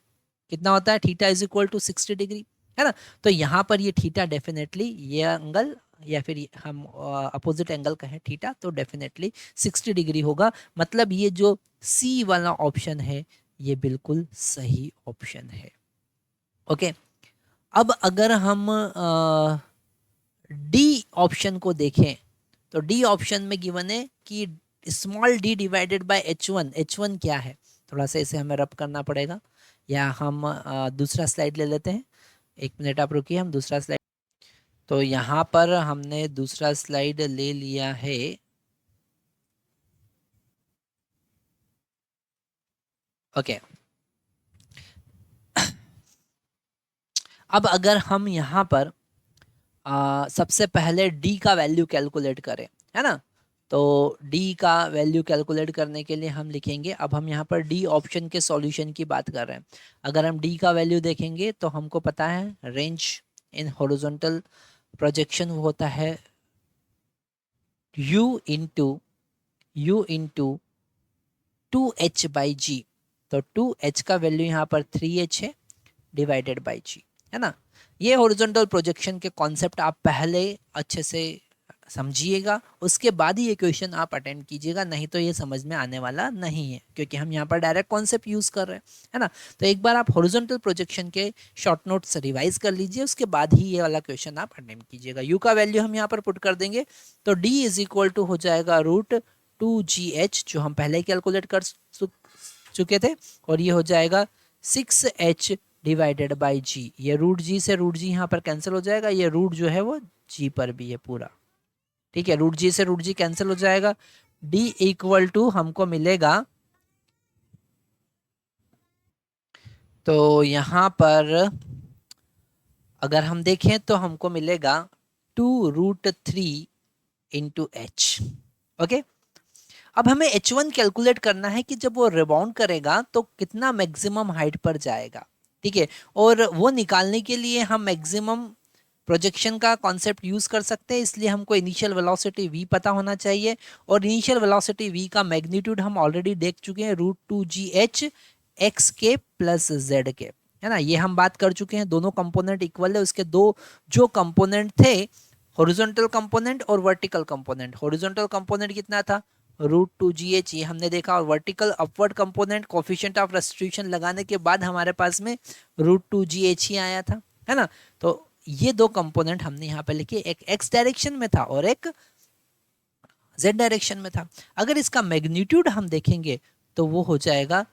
कितना होता है, theta is equal to 60 degree, है ना। तो यहाँ पर ये थीटा डेफिनेटली ये एंगल या फिर हम अपोजिट एंगल कहें थीटा, तो डेफिनेटली 60 डिग्री होगा। मतलब ये जो सी वाला ऑप्शन है ये बिल्कुल सही ऑप्शन है। ओके, अब अगर हम डी ऑप्शन को देखें तो डी ऑप्शन में गिवन है कि small D divided by h1। h1 क्या है, थोड़ा सा इसे हमें रब करना पड़ेगा, या हम दूसरा स्लाइड ले लेते हैं। एक मिनट आप रुकिए, हम दूसरा स्लाइड, तो यहाँ पर हमने दूसरा स्लाइड ले लिया है। ओके, अब अगर हम यहाँ पर सबसे पहले डी का वैल्यू कैलकुलेट करें, है ना, तो डी का वैल्यू कैलकुलेट करने के लिए हम लिखेंगे, अब हम यहाँ पर डी ऑप्शन के सॉल्यूशन की बात कर रहे हैं। अगर हम डी का वैल्यू देखेंगे तो हमको पता है रेंज इन हॉरिजॉन्टल प्रोजेक्शन वो होता है u इंटू 2h/g। तो 2h का वैल्यू यहाँ पर 3h है डिवाइडेड बाई g, है ना। ये हॉरिजॉन्टल प्रोजेक्शन के कॉन्सेप्ट आप पहले अच्छे से समझिएगा, उसके बाद ही ये क्वेश्चन आप अटेंड कीजिएगा, नहीं तो ये समझ में आने वाला नहीं है, क्योंकि हम यहाँ पर डायरेक्ट कॉन्सेप्ट यूज कर रहे हैं, है ना। तो एक बार आप हॉरिजॉन्टल प्रोजेक्शन के शॉर्ट नोट्स रिवाइज कर लीजिए, उसके बाद ही ये वाला क्वेश्चन आप अटेंड कीजिएगा। यू का वैल्यू हम यहाँ पर पुट कर देंगे, तो डी इज इक्वल टू हो जाएगा √2 g h, जो हम पहले ही कैलकुलेट कर चुके थे, और ये हो जाएगा 6h डिवाइडेड बाई जी। ये √g से √g यहाँ पर कैंसिल हो जाएगा, ये रूट जो है वो g पर भी है पूरा, ठीक है, √g से √g कैंसिल हो जाएगा। d इक्वल टू हमको मिलेगा, तो यहाँ पर अगर हम देखें तो हमको मिलेगा 2√3 इंटू h। ओके, अब हमें h1 कैलकुलेट करना है कि जब वो रिबाउंड करेगा तो कितना मैक्सिमम हाइट पर जाएगा, ठीक है, और वो निकालने के लिए हम मैक्सिमम प्रोजेक्शन का कॉन्सेप्ट यूज कर सकते हैं, इसलिए हमको इनिशियल वेलोसिटी v पता होना चाहिए, और इनिशियल वेलोसिटी v का मैग्नीट्यूड हम ऑलरेडी देख चुके हैं, √2 g h x के प्लस z के, है ना। ये हम बात कर चुके हैं, दोनों कंपोनेंट इक्वल है, उसके दो जो कंपोनेंट थे हॉरिजॉन्टल कंपोनेंट और वर्टिकल कंपोनेंट, हॉरिजॉन्टल कंपोनेंट कितना था √2 g h, ये हमने देखा, और vertical upward component coefficient of restitution लगाने के बाद हमारे पास में √2 g h ही आया था, है ना। तो ये दो कंपोनेंट हमने यहाँ पे लिखे, एक x डायरेक्शन में था और एक z डायरेक्शन में था। अगर इसका मैग्नीट्यूड हम देखेंगे तो वो हो जाएगा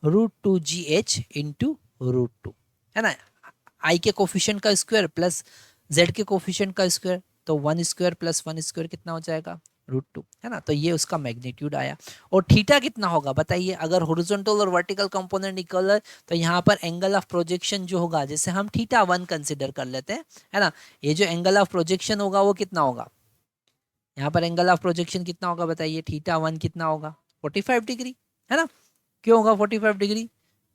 √2 g h इंटू √2, है ना, i के कोफिशिएंट का स्क्वायर प्लस z के कोफिशिएंट का स्क्वायर, तो 1 स्क्वायर प्लस 1 स्क्वायर कितना हो जाएगा √2, है ना। तो ये उसका मैग्नीट्यूड आया। और थीटा कितना होगा बताइए, अगर हॉरिजॉन्टल और वर्टिकल कंपोनेंट इक्वल है तो यहाँ पर एंगल ऑफ प्रोजेक्शन जो होगा, जैसे हम θ1 कंसिडर कर लेते हैं, है ना, ये जो एंगल ऑफ प्रोजेक्शन होगा वो कितना होगा, यहाँ पर एंगल ऑफ प्रोजेक्शन कितना होगा बताइए, θ1 कितना होगा, 45 डिग्री, है ना। क्यों होगा 45 डिग्री,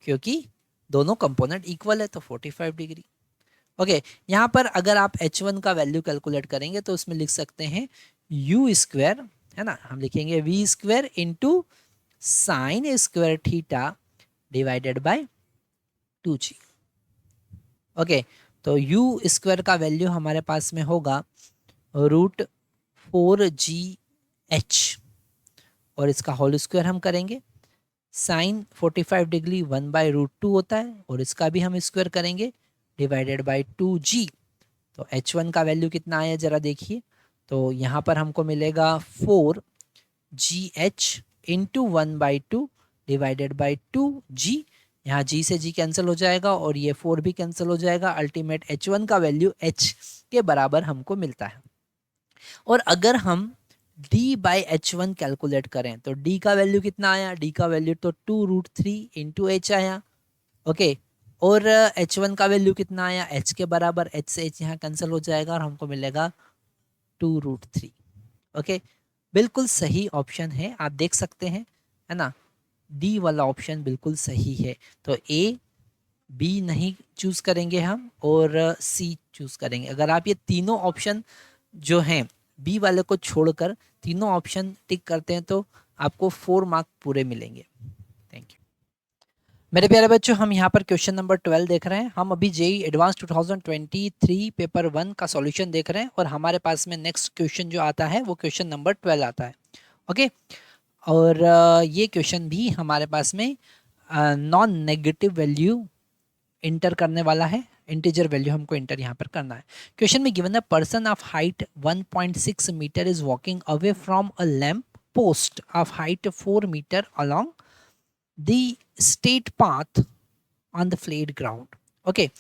क्योंकि दोनों कंपोनेंट इक्वल है तो 45 डिग्री। ओके, यहाँ पर अगर आप h1 का वैल्यू कैलकुलेट करेंगे तो उसमें लिख सकते हैं u स्क्वायर, है ना, हम लिखेंगे v square into sine square theta divided bye 2g। Okay, तो u स्क्वायर का वैल्यू हमारे पास में होगा √4gh, और इसका होल स्क्वायर हम करेंगे, साइन 45 डिग्री 1/√2 होता है, और इसका भी हम स्क्वायर करेंगे डिवाइडेड बाय 2g। तो h1 का वैल्यू कितना आया जरा देखिए, तो यहाँ पर हमको मिलेगा 4gh into 1/2 divided by 2g। यहाँ g से g कैंसिल हो जाएगा और ये 4 भी कैंसिल हो जाएगा। अल्टीमेट h1 का वैल्यू h के बराबर हमको मिलता है। और अगर हम d/h1 कैलकुलेट करें तो d का वैल्यू कितना आया, d का वैल्यू तो 2√3 इंटू h आया। ओके, और h1 का वैल्यू कितना आया, h के बराबर, h से h यहाँ कैंसिल हो जाएगा और हमको मिलेगा 2√3। ओके, बिल्कुल सही ऑप्शन है, आप देख सकते हैं, है ना, डी वाला ऑप्शन बिल्कुल सही है। तो ए बी नहीं चूज करेंगे हम, और सी चूज करेंगे। अगर आप ये तीनों ऑप्शन जो हैं बी वाले को छोड़कर तीनों ऑप्शन टिक करते हैं तो आपको 4 मार्क पूरे मिलेंगे। थैंक यू मेरे प्यारे बच्चों। हम यहाँ पर क्वेश्चन नंबर 12 देख रहे हैं। हम अभी जेईई एडवांस 2023 पेपर 1 का सॉल्यूशन देख रहे हैं, और हमारे पास में नेक्स्ट क्वेश्चन जो आता है वो क्वेश्चन नंबर 12 आता है। ओके, और ये क्वेश्चन भी हमारे पास में नॉन नेगेटिव वैल्यू इंटर करने वाला है, इंटीजर वैल्यू हमको इंटर यहाँ पर करना है। क्वेश्चन में गिवन है person of height 1.6 metre is walking away from a lamp post of height 4 metre along the straight path on the flat ground. Okay,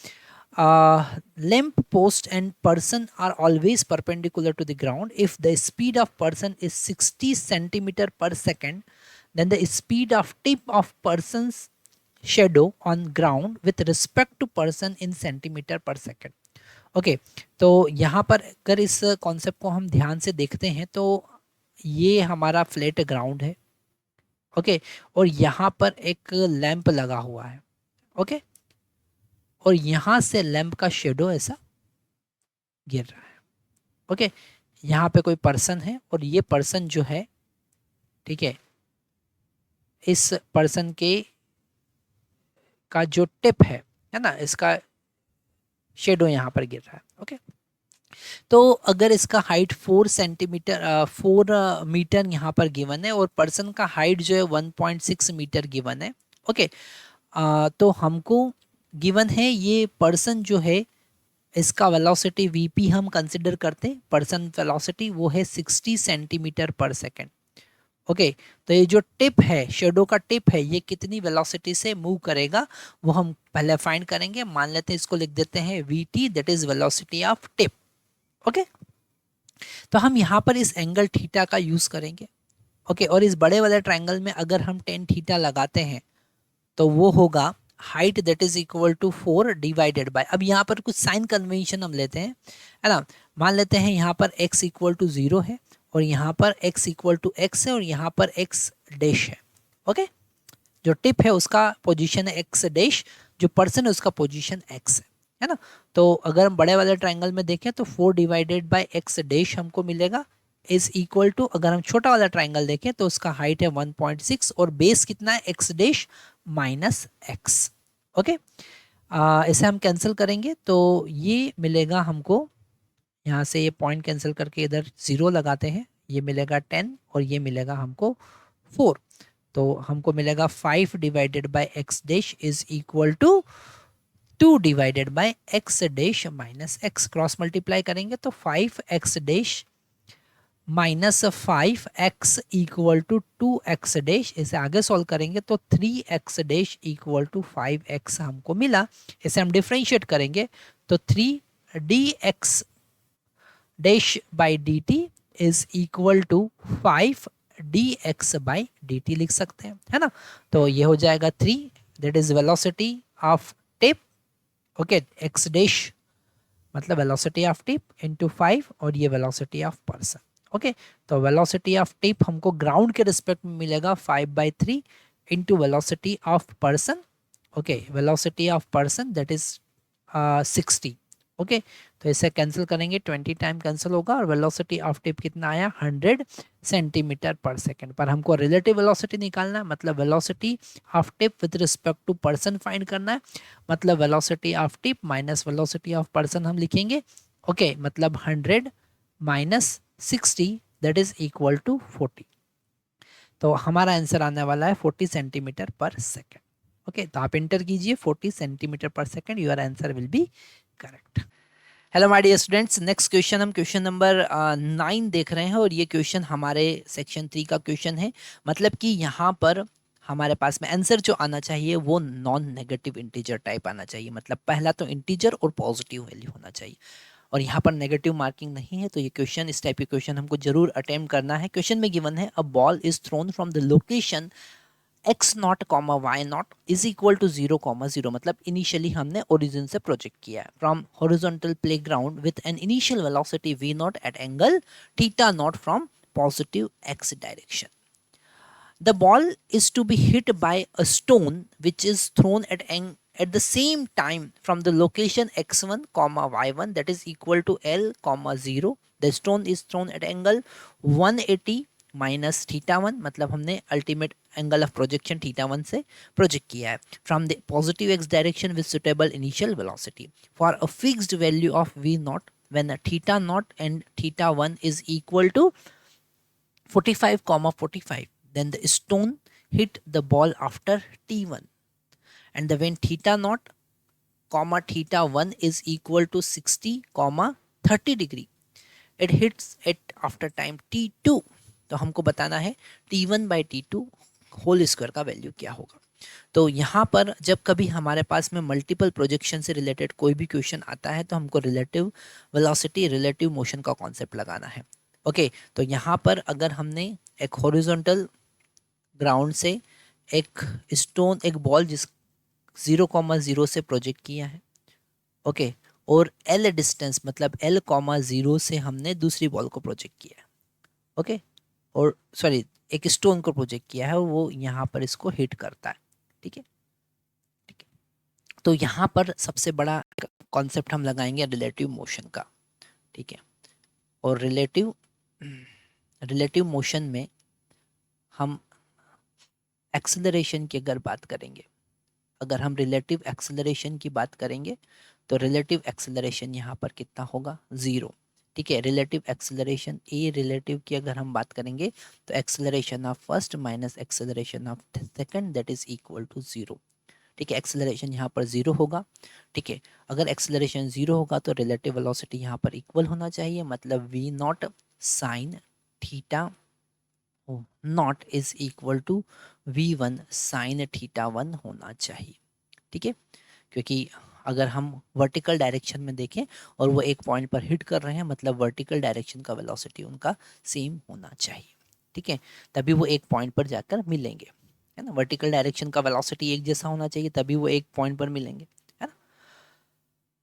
lamp post and person are always perpendicular to the ground. If the speed of person is 60 centimeter per second, then the speed of tip of person's shadow on ground with respect to person in centimeter per second. Okay, तो यहाँ पर अगर इस concept को हम ध्यान से देखते हैं तो ये हमारा फ्लैट ग्राउंड है। ओके, और यहाँ पर एक लैंप लगा हुआ है। ओके, और यहाँ से लैंप का शेडो ऐसा गिर रहा है। ओके, यहाँ पे कोई पर्सन है और ये पर्सन जो है, ठीक है, इस पर्सन के का जो टिप है ना, इसका शेडो यहाँ पर गिर रहा है। ओके, तो अगर इसका हाइट 4 मीटर यहाँ पर गिवन है और पर्सन का हाइट जो है 1.6 मीटर गिवन है। ओके, तो हमको गिवन है ये पर्सन जो है इसका वेलोसिटी वीपी हम कंसिडर करते हैं, पर्सन वेलोसिटी वो है 60 सेंटीमीटर पर सेकेंड। ओके, तो ये जो टिप है, शेडो का टिप है, ये कितनी वेलोसिटी से मूव करेगा वो हम पहले फाइंड करेंगे। मान लेते हैं इसको लिख देते हैं VT, that is velocity of tip. Okay, तो हम यहाँ पर इस एंगल थीटा का यूज करेंगे। ओके, और इस बड़े वाले ट्रायंगल में अगर हम टेन थीटा लगाते हैं तो वो होगा height that is equal to 4 divided by, अब यहाँ पर कुछ साइन कन्वेंशन हम लेते हैं, है ना। मान लेते हैं यहाँ पर x इक्वल टू 0 है और यहाँ पर x इक्वल टू x है और यहाँ पर x डैश है। ओके, जो टिप है उसका पोजीशन है x डैश, जो पर्सन है उसका पोजीशन x है ना। तो अगर हम बड़े वाले ट्रायंगल में देखें तो 4 डिवाइडेड बाय x डैश हमको मिलेगा इज इक्वल टू, अगर हम छोटा वाला ट्रायंगल देखें तो उसका हाइट है 1.6 और बेस कितना है x dash minus x. Okay, इसे हम कैंसिल करेंगे तो ये मिलेगा हमको, यहाँ से ये पॉइंट कैंसिल करके इधर 0 लगाते हैं, ये मिलेगा 10 और ये मिलेगा हमको 4। तो हमको मिलेगा 5 divided by X dash is equal to 2 divided by X dash minus X. Cross multiply करेंगे तो 5x dash minus 5x equal to 2x dash. इसे आगे सॉल्व करेंगे तो 3x dash equal to 5x हमको मिला। इसे हम डिफ्रेंशिएट करेंगे तो 3 dx dash by dt is equal to 5 dx by dt लिख सकते हैं, है ना। तो ये हो जाएगा 3, that is velocity of tip, okay, x dash मतलब वेलोसिटी ऑफ टिप इंटू 5 और ये वेलोसिटी ऑफ पर्सन, ओके। तो वेलोसिटी ऑफ टिप हमको ग्राउंड के रिस्पेक्ट में मिलेगा 5/3 into velocity of person, okay, velocity of person that is 60, okay. तो इसे कैंसिल करेंगे, 20 टाइम कैंसिल होगा और वेलोसिटी ऑफ टिप कितना आया 100 सेंटीमीटर पर सेकेंड। पर हमको रिलेटिव वेलोसिटी निकालना है, मतलब velocity of tip with respect to person find करना है, मतलब velocity of tip minus velocity of person हम लिखेंगे, ओके, मतलब 100 minus 60 that is equal to 40। तो हमारा आंसर आने वाला है 40 सेंटीमीटर पर सेकेंड, ओके। तो आप इंटर कीजिए 40 सेंटीमीटर पर second, your answer will be correct. Hello my dear students, next question हम क्वेश्चन नंबर 9 देख रहे हैं और ये क्वेश्चन हमारे सेक्शन 3 का क्वेश्चन है। मतलब कि यहाँ पर हमारे पास में आंसर जो आना चाहिए वो नॉन नेगेटिव इंटीजर टाइप आना चाहिए, मतलब पहला तो इंटीजर और पॉजिटिव वैल्यू होना चाहिए और यहाँ पर नेगेटिव मार्किंग नहीं है। तो ये क्वेश्चन, इस टाइप के क्वेश्चन हमको जरूर अटेम्प्ट करना है। क्वेश्चन में गिवन है a ball is thrown from the location x not comma y not is equal to 0,0, मतलब इनिशियली हमने ओरिजिन से प्रोजेक्ट किया है from horizontal playground with an initial velocity v not at angle theta not from positive x direction. The ball is to be hit by a stone which is thrown at the same time from the location x1 comma y1 that is equal to l comma 0. The stone is thrown at angle 180 minus theta 1, मतलब हमने ultimate angle of projection theta 1 से project किया है from the positive x direction with suitable initial velocity for a fixed value of v not when theta not and theta 1 is equal to 45,45. Then the stone hit the ball after t1, and the when theta naught comma theta 1 is equal to 60 comma 30 degree, it hits it after time t2. तो हमको बताना है t1 by t2 whole square का value क्या होगा। तो यहाँ पर जब कभी हमारे पास में मल्टीपल प्रोजेक्शन से रिलेटेड कोई भी क्वेश्चन आता है तो हमको रिलेटिव वेलोसिटी, रिलेटिव मोशन का कॉन्सेप्ट लगाना है, ओके। तो यहाँ पर अगर हमने एक हॉरिजॉन्टल ग्राउंड से एक स्टोन, एक बॉल जिस 0,0 से प्रोजेक्ट किया है, ओके, और एल डिस्टेंस मतलब l,0 से हमने दूसरी बॉल को प्रोजेक्ट किया है, ओके, और सॉरी एक स्टोन को प्रोजेक्ट किया है और वो यहाँ पर इसको हिट करता है, ठीक है, ठीक है। तो यहाँ पर सबसे बड़ा कॉन्सेप्ट हम लगाएंगे रिलेटिव मोशन का, ठीक है। और रिलेटिव मोशन में हम एक्सेलरेशन की अगर बात करेंगे, अगर हम रिलेटिव एक्सेलरेशन की बात करेंगे तो रिलेटिव एक्सेलरेशन यहाँ पर कितना होगा 0, ठीक है। रिलेटिव एक्सेलरेशन ए रिलेटिव की अगर हम बात करेंगे तो acceleration of first minus acceleration of second that is equal to 0, ठीक है। एक्सेलरेशन यहाँ पर 0 होगा, ठीक है। अगर एक्सेलरेशन 0 होगा तो रिलेटिव वेलोसिटी यहाँ पर इक्वल होना चाहिए, मतलब v not sine theta not is equal to v1 sine theta 1 होना चाहिए, ठीक है। क्योंकि अगर हम वर्टिकल डायरेक्शन में देखें और वो एक पॉइंट पर हिट कर रहे हैं, मतलब वर्टिकल डायरेक्शन का वेलोसिटी उनका सेम होना चाहिए, ठीक है। तभी वो एक पॉइंट पर जाकर मिलेंगे, है ना। वर्टिकल डायरेक्शन का वेलोसिटी एक जैसा होना चाहिए तभी वो एक पॉइंट पर मिलेंगे, है ना।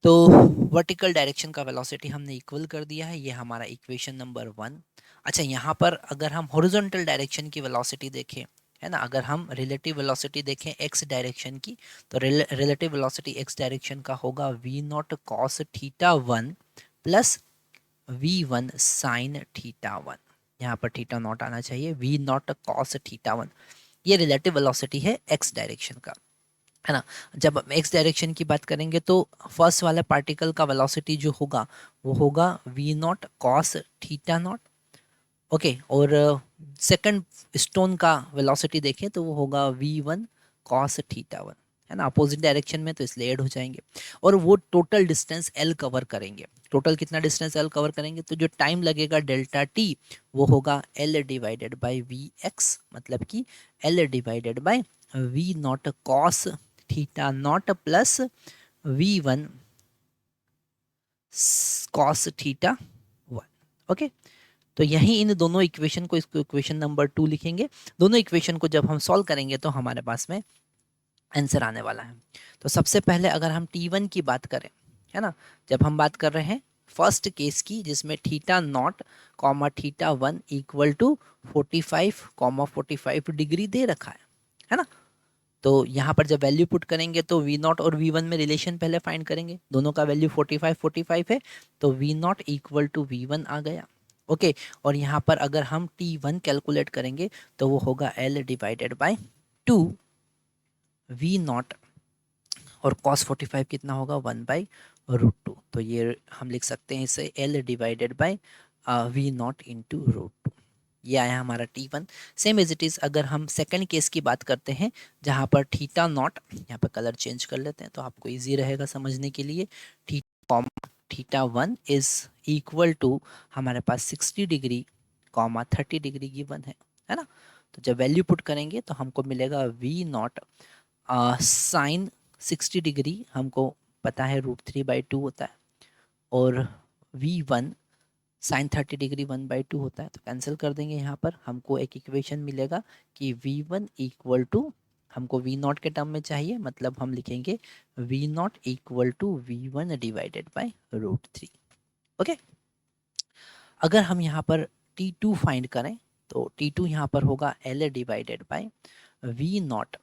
तो वर्टिकल डायरेक्शन का वेलोसिटी हमने इक्वल कर दिया है, ये हमारा इक्वेशन नंबर 1। अच्छा, यहाँ पर अगर हम हॉरिजॉन्टल डायरेक्शन की वेलोसिटी देखें, है ना, अगर हम रिलेटिव वेलोसिटी देखें एक्स डायरेक्शन की, तो रिलेटिव वेलोसिटी एक्स डायरेक्शन का होगा v not cos theta 1 plus v1 sine theta 1। यहाँ पर थीटा नॉट आना चाहिए, v नॉट कॉस थीटा 1, ये रिलेटिव वेलोसिटी है एक्स डायरेक्शन का, है ना। जब हम एक्स डायरेक्शन की बात करेंगे तो फर्स्ट वाला पार्टिकल का वेलोसिटी जो होगा वो होगा v not cos theta naught, okay. और सेकंड स्टोन का वेलोसिटी देखें तो वो होगा v1 कॉस थीटा 1, है ना। अपोजिट डायरेक्शन में तो इसलिए ऐड हो जाएंगे और वो टोटल डिस्टेंस l कवर करेंगे। टोटल कितना डिस्टेंस l कवर करेंगे तो जो टाइम लगेगा डेल्टा t वो होगा l डिवाइडेड बाई vx, मतलब कि l divided by v not cos theta naught plus v1 cos theta 1, okay. तो यही इन दोनों इक्वेशन को, इसको इक्वेशन नंबर 2 लिखेंगे। दोनों इक्वेशन को जब हम सॉल्व करेंगे तो हमारे पास में आंसर आने वाला है। तो सबसे पहले अगर हम T1 की बात करें, है ना, जब हम बात कर रहे हैं फर्स्ट केस की जिसमें theta not comma theta 1 equal to 45 comma 45 degree दे रखा है ना। तो यहाँ पर जब वैल्यू पुट करेंगे तो वी नॉट और वी वन में रिलेशन पहले फाइंड करेंगे। दोनों का वैल्यू 45 45 है, तो v not equal to v one आ गया। ओके, और यहाँ पर अगर हम T1 कैलकुलेट करेंगे तो वो होगा L divided by 2 v not, और cos 45 कितना होगा 1/√2। तो ये हम लिख सकते हैं इसे L divided by v not into √2। ये आया हमारा T1। Same as it is अगर हम सेकंड केस की बात करते हैं जहाँ पर थीटा नॉट, यहाँ पर कलर चेंज कर लेते हैं तो आपको इजी रहेगा समझने के लिए। थीटा 1 इज इक्वल टू हमारे पास 60 डिग्री कॉमा 30 डिग्री गिवन है ना। तो जब वैल्यू पुट करेंगे तो हमको मिलेगा वी नॉट साइन 60 डिग्री हमको पता है √3/2 होता है, और वी वन साइन 30 डिग्री 1/2 होता है। तो कैंसिल कर देंगे, यहाँ पर हमको एक इक्वेशन मिलेगा कि वी वन इक्वल टू, हमको वी नॉट के टर्म में चाहिए, मतलब हम लिखेंगे v not equal to v one divided by √3। Okay, अगर हम यहाँ पर T2 फाइंड करें तो T2 यहाँ पर होगा L divided by v not,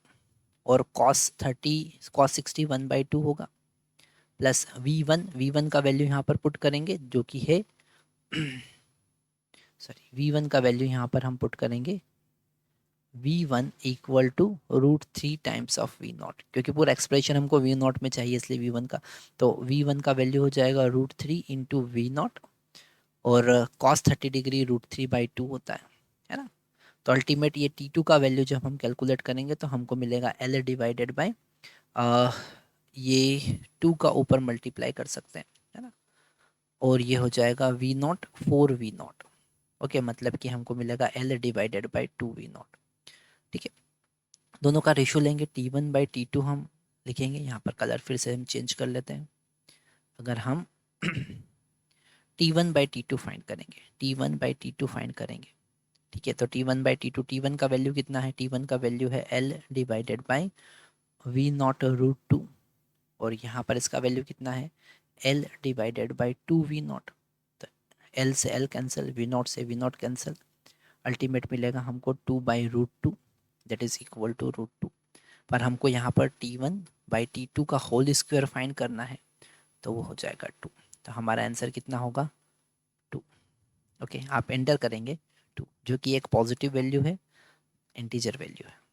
और cos 60 1/2 होगा, प्लस वी वन का वैल्यू यहाँ पर पुट करेंगे जो कि है सॉरी, वी वन का वैल्यू यहाँ पर हम पुट करेंगे v one equal to √3 times of v not, क्योंकि पूरा एक्सप्रेशन हमको वी नॉट में चाहिए इसलिए वी वन का। तो वी वन का वैल्यू हो जाएगा √3 इंटू वी नॉट, और cos 30 डिग्री √3/2 होता है ना। तो अल्टीमेट ये T2 का वैल्यू जब हम कैलकुलेट करेंगे तो हमको मिलेगा L डिवाइडेड बाई ये 2 का ऊपर मल्टीप्लाई कर सकते हैं, है ना, और ये हो जाएगा v not 4 v not. Okay, मतलब कि हमको मिलेगा L divided by 2 v not. ठीक है, दोनों का रेशियो लेंगे T1/T2 हम लिखेंगे। यहाँ पर कलर फिर से हम चेंज कर लेते हैं। अगर हम T1/T2 फाइंड करेंगे, T1/T2 फाइंड करेंगे, ठीक है, तो T1/T2, T1 का वैल्यू कितना है, T1 का वैल्यू है L divided by v not √2, और यहाँ पर इसका वैल्यू कितना है L divided by 2 v not. तो L से L कैंसिल, वी नॉट से वी नॉट कैंसिल, अल्टीमेट मिलेगा हमको 2/√2 दैट इज इक्वल टू √2। पर हमको यहाँ पर T1/T2 का होल स्क्वायर फाइंड करना है, तो वो हो जाएगा 2। तो हमारा आंसर कितना होगा 2। ओके, आप एंटर करेंगे 2, जो कि एक पॉजिटिव वैल्यू है, इंटीजर वैल्यू है।